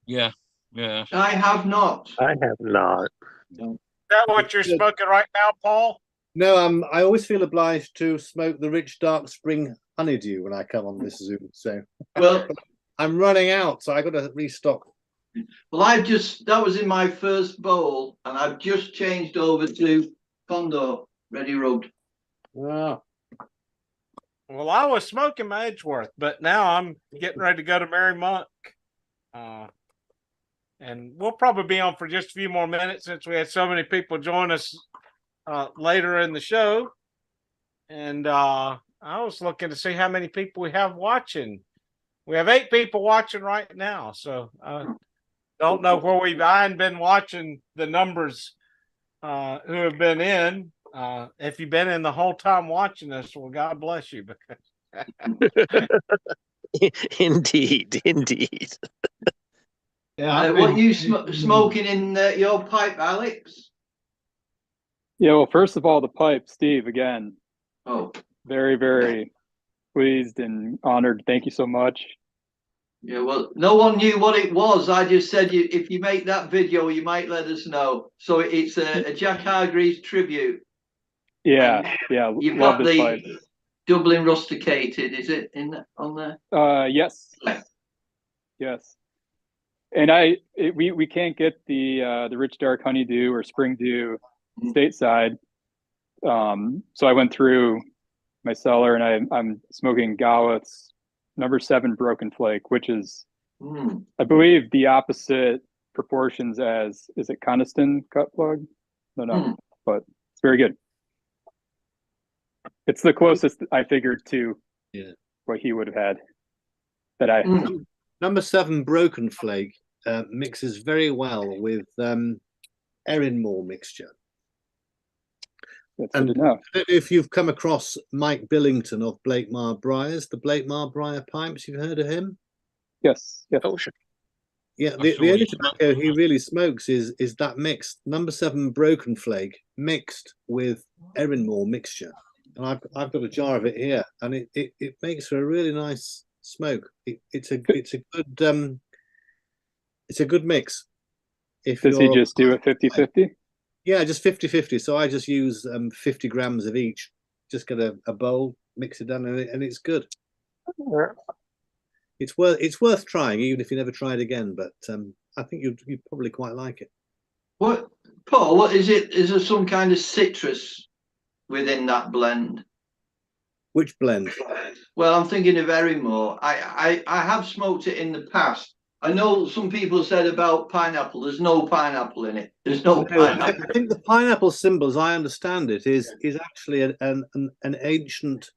Yeah. I have not. I have not. Is that what you're smoking right now, Paul? No, I always feel obliged to smoke the rich dark spring honeydew when I come on this Zoom. So well, I'm running out, so I got to restock. Well, that was in my first bowl, and I've just changed over to Condor Ready Rubbed. Wow. Well, I was smoking my Edgeworth, but now I'm getting ready to go to Mary Monk. And we'll probably be on for just a few more minutes since we had so many people join us later in the show. And I was looking to see how many people we have watching. We have 8 people watching right now. So don't know where I haven't been watching the numbers who have been in. If you've been in the whole time watching us, well, God bless you. Indeed. Yeah, what you smoking in your pipe, Alex? Yeah, well, first of all, the pipe, Steve, again. Oh, very, very pleased and honored. Thank you so much. Yeah, well, no one knew what it was. I just said, if you make that video, you might let us know. So it's a Jack Hargreaves tribute. Yeah, You've love got this the pipe. Dublin rusticated. Is it on there? Yes. Yes. And we can't get the rich dark honeydew or spring dew stateside. So I went through my cellar, and I'm smoking Gowit's number 7 broken flake, which is I believe the opposite proportions as, is it Coniston cut plug? No, but it's very good. It's the closest I figured to what he would have had that I Number 7 broken flake mixes very well with Erinmore mixture. That's and good to know. I don't know if you've come across Mike Billington of Blakemar Briars, the Blakemar Briar pipes. You've heard of him? Yes. Oh, sure. Yeah, the only tobacco he really smokes is that mixed number 7 broken flake mixed with Erinmore mixture, and I've got a jar of it here, and it makes for a really nice smoke. It's a good mix. Does he just do it 50-50? Yeah, just 50-50. So I just use 50 grams of each. Just get a bowl, mix it down, and it's good. It's worth trying, even if you never try it again. But I think you'd probably quite like it. What, Paul? What is it? Is there some kind of citrus within that blend? Which blend? Well, I'm thinking of Erinmore. I have smoked it in the past. I know some people said about pineapple. There's no pineapple in it. There's no pineapple. I think the pineapple symbol, as I understand it, is actually an ancient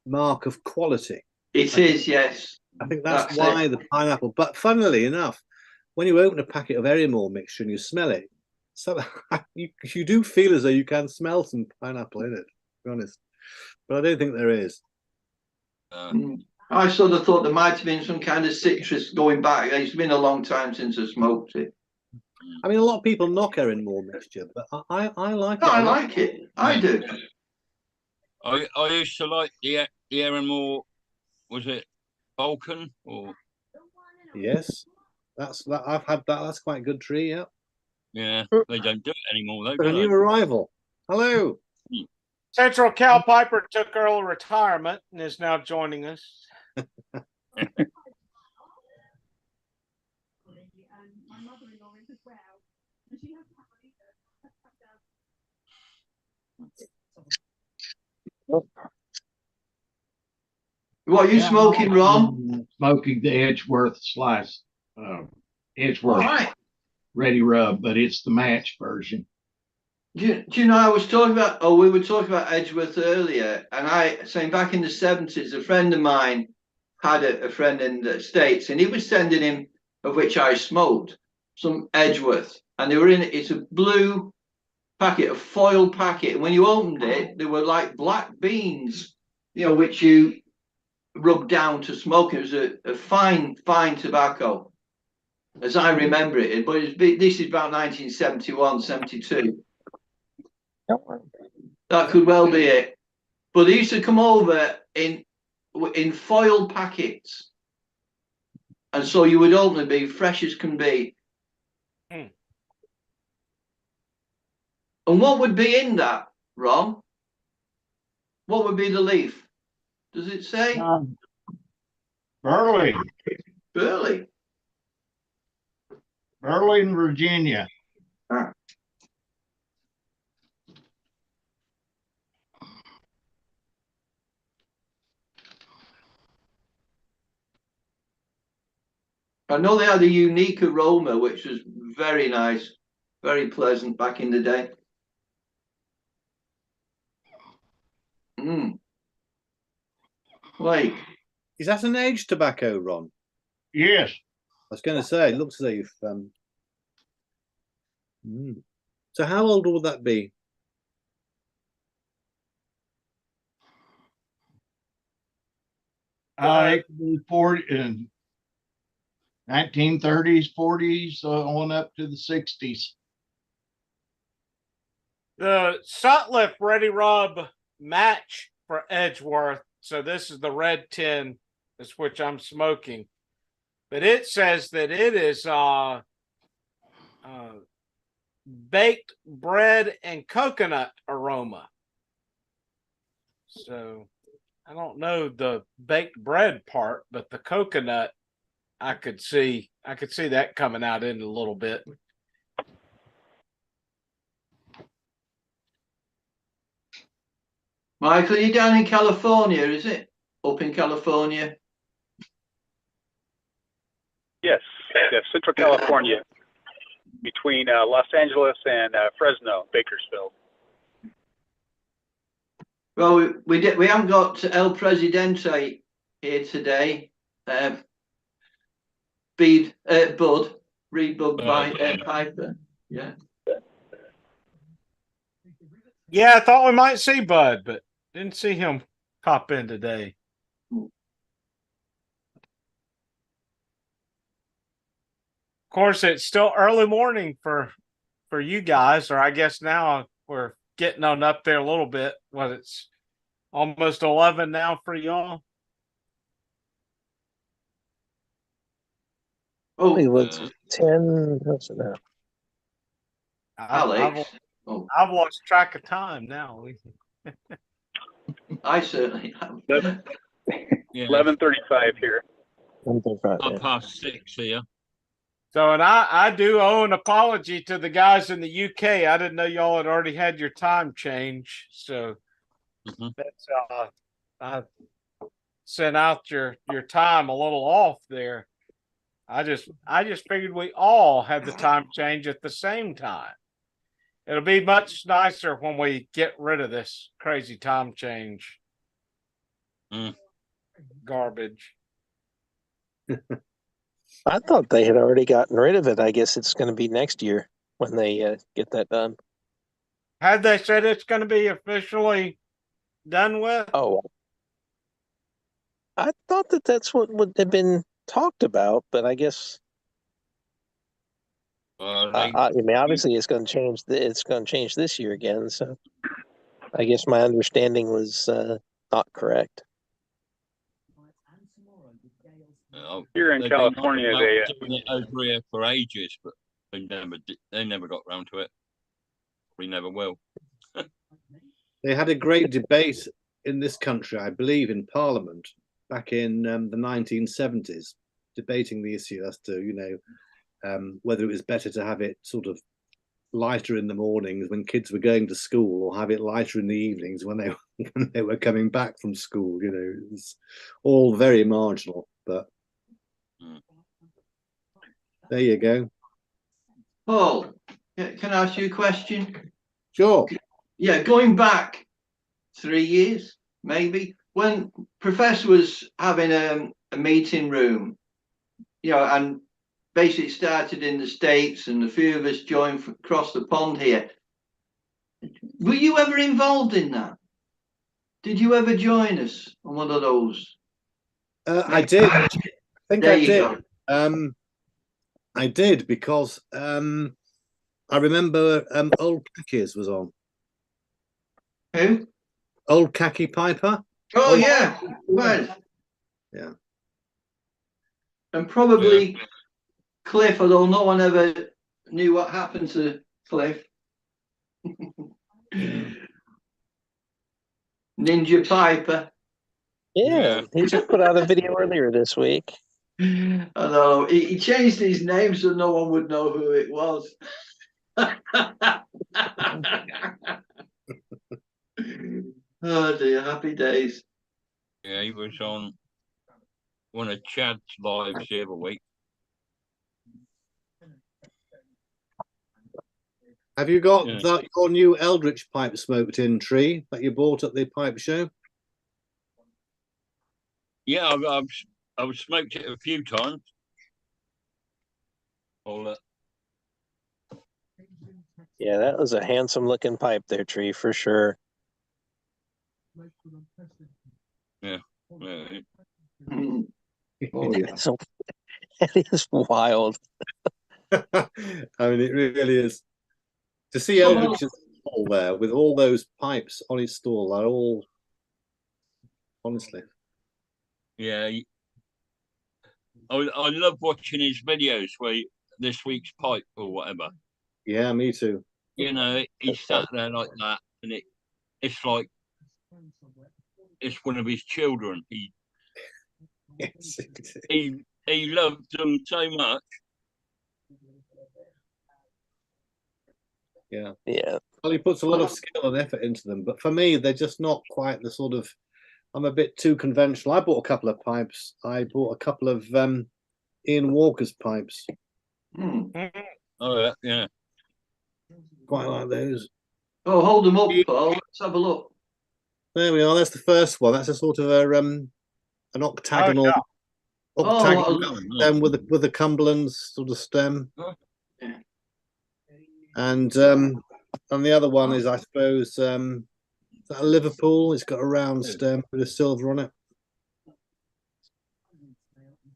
mark of quality. It is, yes. I think that's why the pineapple. But funnily enough, when you open a packet of Erinmore mixture and you smell it, so you do feel as though you can smell some pineapple in it, to be honest. But I don't think there is. I sort of thought there might have been some kind of citrus going back. It's been a long time since I smoked it. I mean, a lot of people knock Erin Moore mixture, but I like it. No, I like it. I do. I used to like the Erin Moore. Was it Falcon or? Yes, that's that. I've had that. That's quite a good tree. Yeah. Yeah, they don't do it anymore though. But a new arrival. Hello. Central Cal Piper took early retirement and is now joining us. What are you smoking, Ron? Smoking the Edgeworth slice. Edgeworth All right. Ready Rub, but it's the match version. Do you know, I was talking about, we were talking about Edgeworth earlier, and I saying back in the 70s, a friend of mine had a friend in the States, and he was sending him, of which I smoked, some Edgeworth, and they were in it's a blue packet, a foil packet, and when you opened it, they were like black beans, which you rub down to smoke. It was a fine tobacco, as I remember it, but this is about 1971, 72. That could well be it. But they used to come over in foil packets, and so you would open it, be fresh as can be. And what would be in that, Ron? What would be the leaf? Does it say? Burley. Burley. Burley, Virginia. Ah. I know they had a unique aroma, which was very nice, very pleasant back in the day. Like, is that an aged tobacco, Ron? Yes. I was going to say, it looks as though you've. So how old would that be? It could be 40 in 1930s, 40s, on up to the 60s. The Sutliff Ready Rub match for Edgeworth. So this is the red tin, is which I'm smoking. But it says that it is baked bread and coconut aroma. So I don't know the baked bread part, but the coconut, I could see that coming out in a little bit. Michael, you're down in California, is it? Up in California? Yes, Central California, between Los Angeles and Fresno, Bakersfield. Well, we haven't got El Presidente here today. Bud, rebubbed by Piper. Yeah. Yeah, I thought we might see Bud, but didn't see him pop in today. Of course, it's still early morning for you guys, or I guess now we're getting on up there a little bit. What, it's almost 11 now for y'all? Oh, it was 10. What's it now? Alex. I've lost track of time now. I certainly have. 11:35 here. 11:35. Past 6 here. So, and I do owe an apology to the guys in the UK. I didn't know y'all had already had your time change. So that's I sent out your time a little off there. I just figured we all had the time change at the same time. It'll be much nicer when we get rid of this crazy time change garbage. I thought they had already gotten rid of it. I guess it's going to be next year. when they get that done. Had they said it's going to be officially done with? Oh, I thought that that's what would have been talked about, but I guess I mean, obviously, it's going to change. It's going to change this year again. So, I guess my understanding was not correct. Here in California, they doing it over here for ages, but they never got round to it. We never will. They had a great debate in this country, I believe, in Parliament back in the 1970s, debating the issue as to, whether it was better to have it sort of lighter in the mornings when kids were going to school, or have it lighter in the evenings when they were coming back from school. It's all very marginal, but there you go. Paul, can I ask you a question? Sure. Yeah, going back 3 years, maybe, when Professor was having a meeting room, and basically started in the States, and a few of us joined across the pond here. Were you ever involved in that? Did you ever join us on one of those? I did. I think There I you did. go. I did because I remember Old Khakis was on. Who? Old Khaki Piper. Oh, yeah. Well, yeah. And probably Cliff, although no one ever knew what happened to Cliff. Ninja Piper. Yeah, he just put out a video earlier this week. I know. He changed his name so no one would know who it was. Oh dear, happy days. Yeah, he was on one of Chad's lives the other week. Have you got your new Eldritch pipe smoked in tree that you bought at the pipe show? Yeah, I've smoked it a few times. Yeah, that was a handsome looking pipe there, Tree, for sure. Yeah. Oh, yeah. So it is wild. I mean, it really is. To see Eldritch's stall there with all those pipes on his stall are all, honestly. Yeah. I love watching his videos where this week's pipe or whatever. Yeah, me too. He sat there like that, and it's like it's one of his children. He loves them so much. Yeah. Yeah. Well, he puts a lot of skill and effort into them, but for me, they're just not quite the sort of. I'm a bit too conventional. I bought a couple of pipes. I bought a couple of Ian Walker's pipes. Oh yeah. Quite like those. Oh, hold them up, Paul. Let's have a look. There we are. That's the first one. That's a sort of an octagonal, stem with a Cumberland sort of stem. Yeah. And the other one is, I suppose, is that a Liverpool? It's got a round stem with a silver on it.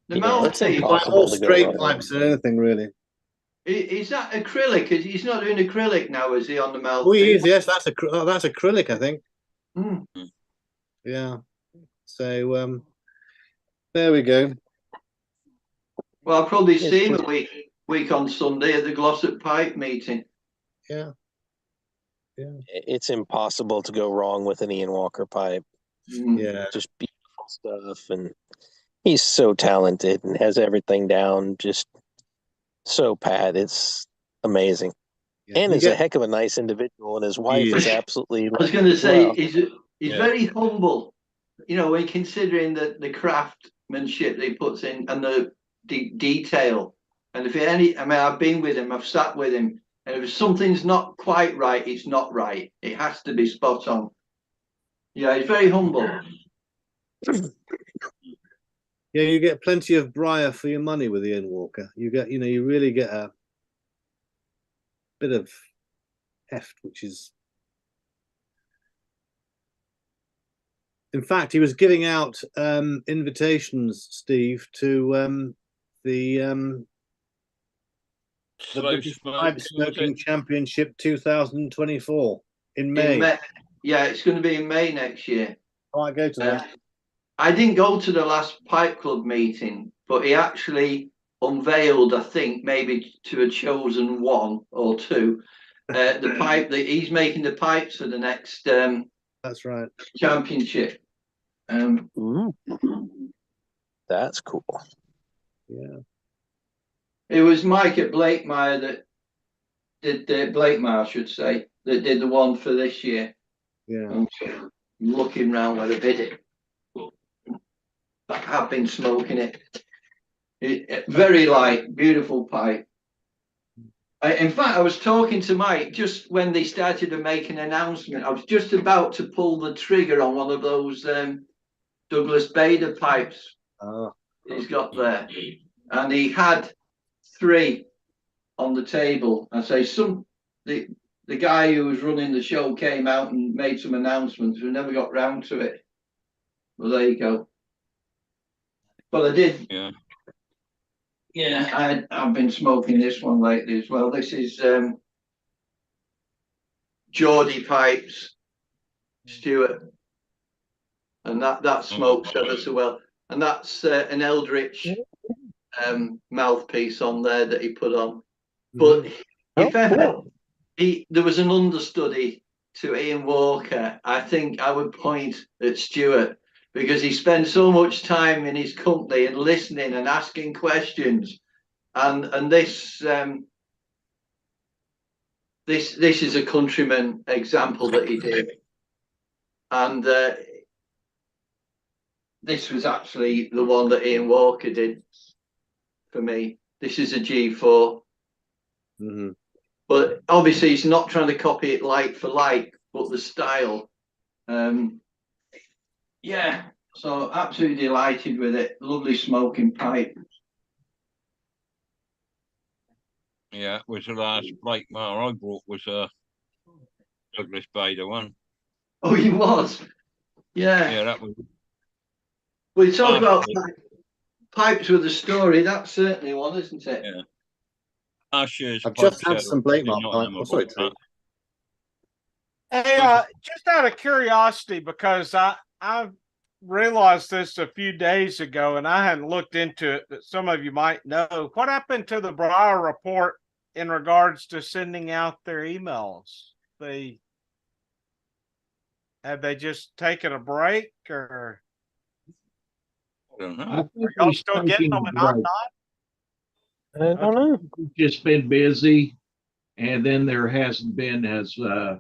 The mouthpiece. All straight pipes and anything really. Is that acrylic? He's not doing acrylic now, is he, on the mouthpiece? Oh, he is. Yes, that's acrylic, I think. Yeah. So there we go. Well, I'll probably see him a week on Sunday at the Glossop Pipe meeting. Yeah. It's impossible to go wrong with an Ian Walker pipe. Yeah. Just beautiful stuff. And he's so talented and has everything down. Just so pat. It's amazing. Yeah, and he's a heck of a nice individual. And his wife is absolutely. I was going to say, he's very humble, when considering the craftsmanship that he puts in and the detail. And if I've been with him, I've sat with him. And if something's not quite right, it's not right. It has to be spot on. Yeah, he's very humble. Yeah, you get plenty of briar for your money with Ian Walker. You get, you really get bit of heft, which is. In fact, he was giving out invitations, Steve, to the British Pipe Smoking Championship 2024 in May. Yeah, it's going to be in May next year. Oh, I go to that. I didn't go to the last Pipe Club meeting, but he actually unveiled, I think, maybe to a chosen one or two, the pipe that he's making the pipes for the next. That's right. Championship. That's cool. Yeah. It was Mike at Blakemire that did Blakemire, I should say, that did the one for this year. Yeah. I'm looking round where I bid it. I have been smoking it. Very light, beautiful pipe. In fact, I was talking to Mike just when they started to make an announcement. I was just about to pull the trigger on one of those Douglas Bader pipes he's got there. And he had 3 on the table. I say the guy who was running the show came out and made some announcements. We never got round to it. Well, there you go. But I did. Yeah. Yeah, I've been smoking this one lately as well. This is Geordie Pipes, Stewart, and that smokes ever so well. And that's an Eldritch mouthpiece on there that he put on. But if ever there was an understudy to Ian Walker, I think I would point at Stewart, because he spends so much time in his company and listening and asking questions, and this is a countryman example that he did, and this was actually the one that Ian Walker did for me. This is a G4, but obviously he's not trying to copy it like for like, but the style. Yeah, so absolutely delighted with it. Lovely smoking pipe. Yeah, it was the last Blakemire I brought was a Douglas Bader one. Oh, he was? Yeah. Yeah, that was. We talk about pipes with a story. That's certainly one, isn't it? Yeah. Ushers. I've just had some Blakemire pipe. Oh, sorry, Hey, just out of curiosity, because I realized this a few days ago and I hadn't looked into it, but some of you might know. What happened to the Breyer report in regards to sending out their emails? Have they just taken a break, or I don't know. are y'all still getting them and I'm not? I don't know. Just been busy, and then there hasn't been as I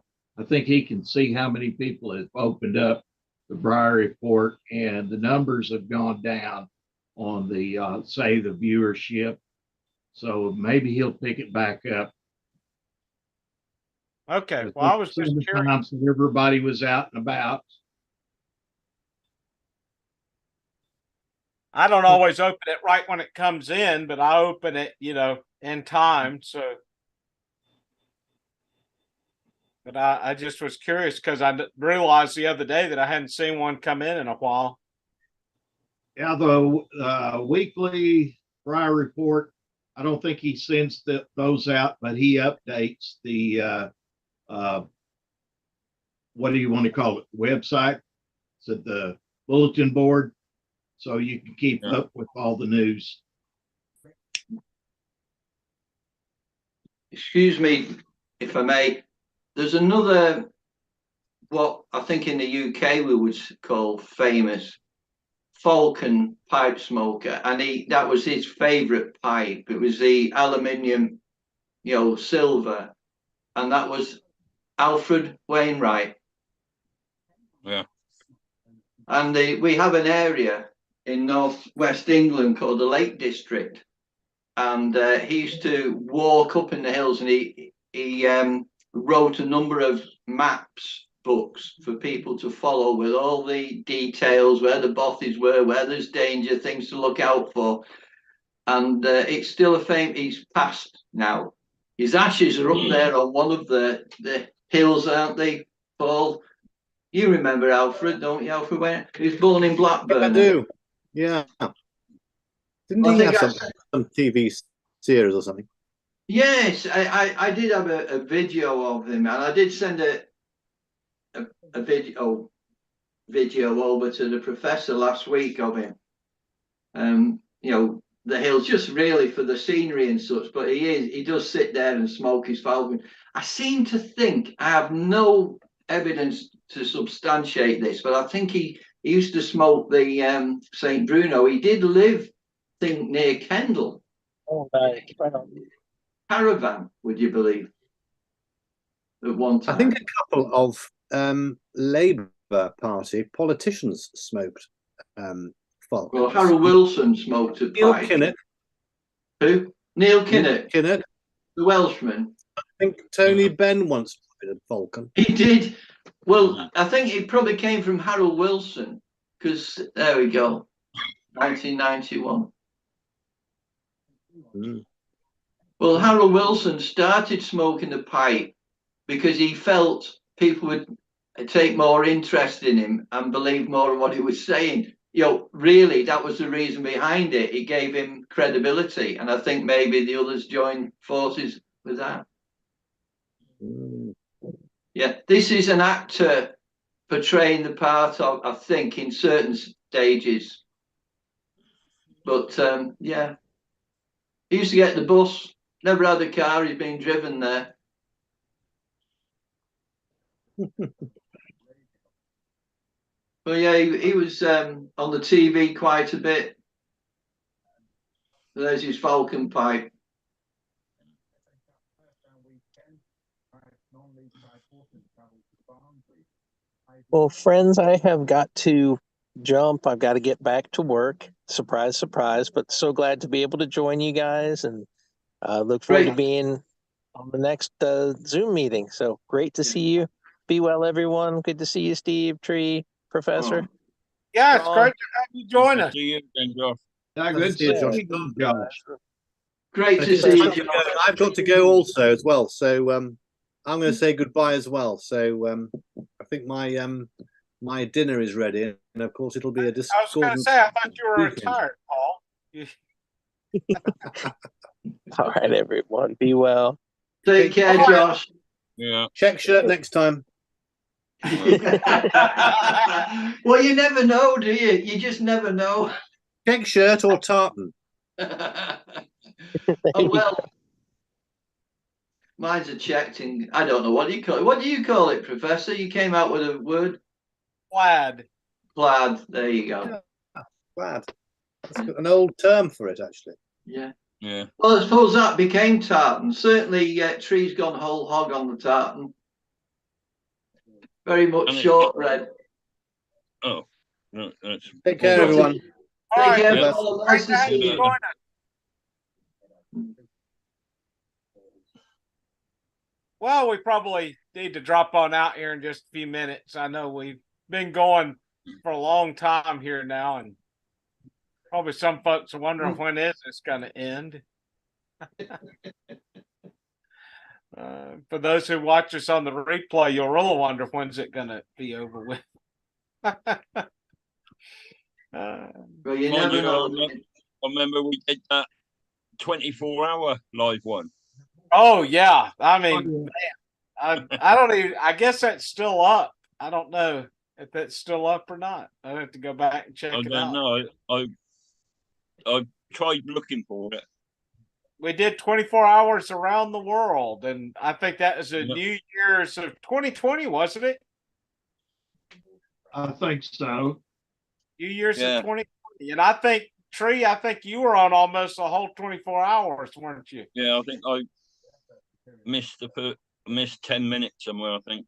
think he can see how many people have opened up the Breyer report, and the numbers have gone down on the say the viewership. So maybe he'll pick it back up. Okay, well, I was just curious. Everybody was out and about. I don't always open it right when it comes in, but I open it, in time. So, but I just was curious because I realized the other day that I hadn't seen one come in a while. Yeah, the weekly Breyer report, I don't think he sends those out, but he updates the what do you want to call it? Website? Is it the bulletin board? So you can keep up with all the news. Excuse me, if I may. There's another, what I think in the UK we would call famous, Falcon pipe smoker, and that was his favourite pipe. It was the aluminium, silver, and that was Alfred Wainwright. Yeah. And we have an area in northwest England called the Lake District, and he used to walk up in the hills, and he wrote a number of maps books for people to follow with all the details, where the bothies were, where there's danger, things to look out for. And it's still a fame. He's passed now, his ashes are up there on one of the hills, aren't they, Paul? You remember Alfred, don't you? Alfred went. He was born in Blackburn. I do. Yeah. Didn't he have some TV series or something? Yes, I did have a video of him, and I did send a video over to the professor last week of him. You know, the hills just really for the scenery and such, but he does sit there and smoke his Falcon. I seem to think, I have no evidence to substantiate this, but I think he used to smoke the St. Bruno. He did live, I think, near Kendal. Oh, nice. Right on. Caravan, would you believe? At one time. I think a couple of Labour Party politicians smoked Falcons. Well, Harold Wilson smoked a Neil pipe. Kinnock. Who? Neil Kinnock. Kinnock. The Welshman. I think Tony Benn once smoked a Falcon. He did. Well, I think it probably came from Harold Wilson, because there we go. 1991. Well, Harold Wilson started smoking the pipe because he felt people would take more interest in him and believe more in what he was saying. You know, really, that was the reason behind it. It gave him credibility, and I think maybe the others joined forces with that. Yeah, this is an actor portraying the part of, I think, in certain stages. But yeah, he used to get the bus. Never had a car. He's been driven there. But yeah, he was on the TV quite a bit. There's his Falcon pipe. Well, friends, I have got to jump. I've got to get back to work. Surprise, surprise. But so glad to be able to join you guys, and look forward to being on the next Zoom meeting. So great to see you. Be well, everyone. Good to see you, Steve, Tree, Professor. Yeah, it's great to have you join us. See you again, Josh. Yeah, good to see you, Josh. Great to see you, Josh. I've got to go also as well, so I'm going to say goodbye as well. So I think my dinner is ready, and of course it'll be a discordant. I was going to say, I thought you were retired, Paul. All right, everyone. Be well. Take care, Josh. Yeah. Check shirt next time. Well, you never know, do you? You just never know. Check shirt or tartan. Oh, well, mine's a checked in. I don't know. What do you call it? What do you call it, Professor? You came out with a word. Plaid. Plaid. There you go. Yeah, plaid. That's an old term for it, actually. Yeah. Yeah. Well, I suppose that became tartan. Certainly, Tree's gone whole hog on the tartan. Very much shortbread. Oh, no, that's. Take care, everyone. Take care. Yeah. Nice to see you. Well, we probably need to drop on out here in just a few minutes. I know we've been going for a long time here now, and probably some folks are wondering when is this going to end. For those who watch us on the replay, you'll really wonder when's it going to be over with. Well, you never know. I remember we did that 24-hour live one. Oh yeah, I mean, man, I don't even. I guess that's still up. I don't know if that's still up or not. I have to go back and check it out. I don't know. I tried looking for it. We did 24 hours around the world, and I think that was a New Year's of 2020, wasn't it? I think so. New Year's of 2020, and I think Tree, I think you were on almost the whole 24 hours, weren't you? Yeah, I think I missed 10 minutes somewhere. I think.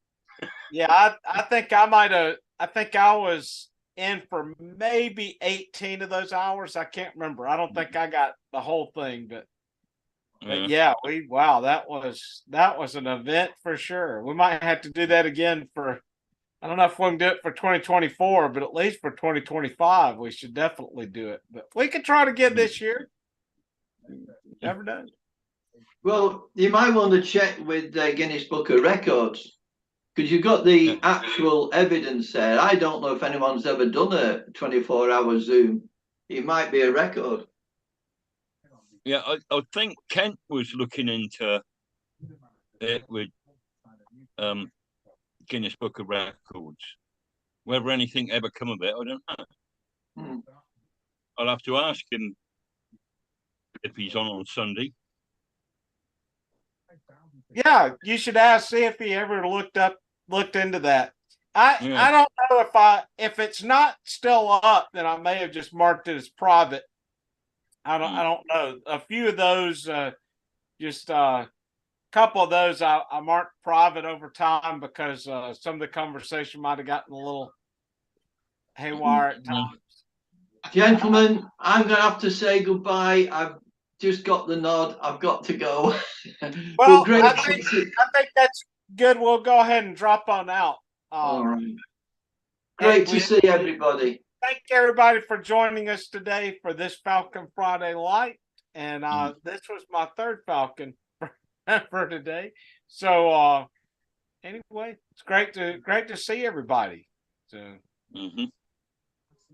Yeah, I think I might have. I think I was in for maybe 18 of those hours. I can't remember. I don't think I got the whole thing, but yeah, wow, that was an event for sure. We might have to do that again for. I don't know if we can do it for 2024, but at least for 2025, we should definitely do it. But we could try to get this year. Never done. Well, you might want to check with Guinness Book of Records because you've got the actual evidence there. I don't know if anyone's ever done a 24-hour Zoom. It might be a record. Yeah, I think Kent was looking into it with Guinness Book of Records. Whether anything ever come of it, I don't know. I'll have to ask him if he's on Sunday. Yeah, you should ask, see if he ever looked into that. I don't know if it's not still up, then I may have just marked it as private. I don't know. A few of those, just a couple of those, I marked private over time because some of the conversation might have gotten a little haywire at times. Gentlemen, I'm going to have to say goodbye. I've just got the nod. I've got to go. Well, I think that's good. We'll go ahead and drop on out. All right. Great to see everybody. Thank everybody for joining us today for this Falcon Friday Light. And this was my third Falcon for today. So anyway, it's great to see everybody. So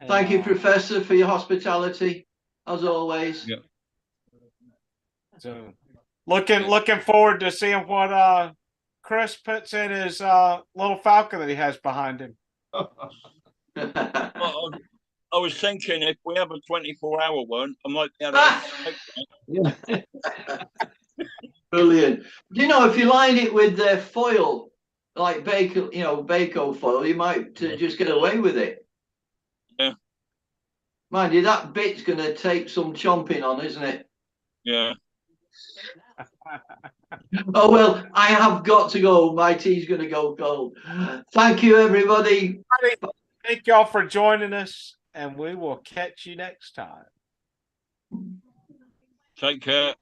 thank you, Professor, for your hospitality, as always. Yeah. So looking forward to seeing what Chris puts in his little Falcon that he has behind him. Well, I was thinking if we have a 24-hour one, I might be able to. Brilliant. You know, if you line it with the foil, like Bako foil, you might just get away with it. Yeah. Mind you, that bit's going to take some chomping on, isn't it? Yeah. Oh, well, I have got to go. My tea's going to go cold. Thank you, everybody. Thank y'all for joining us, and we will catch you next time. Take care.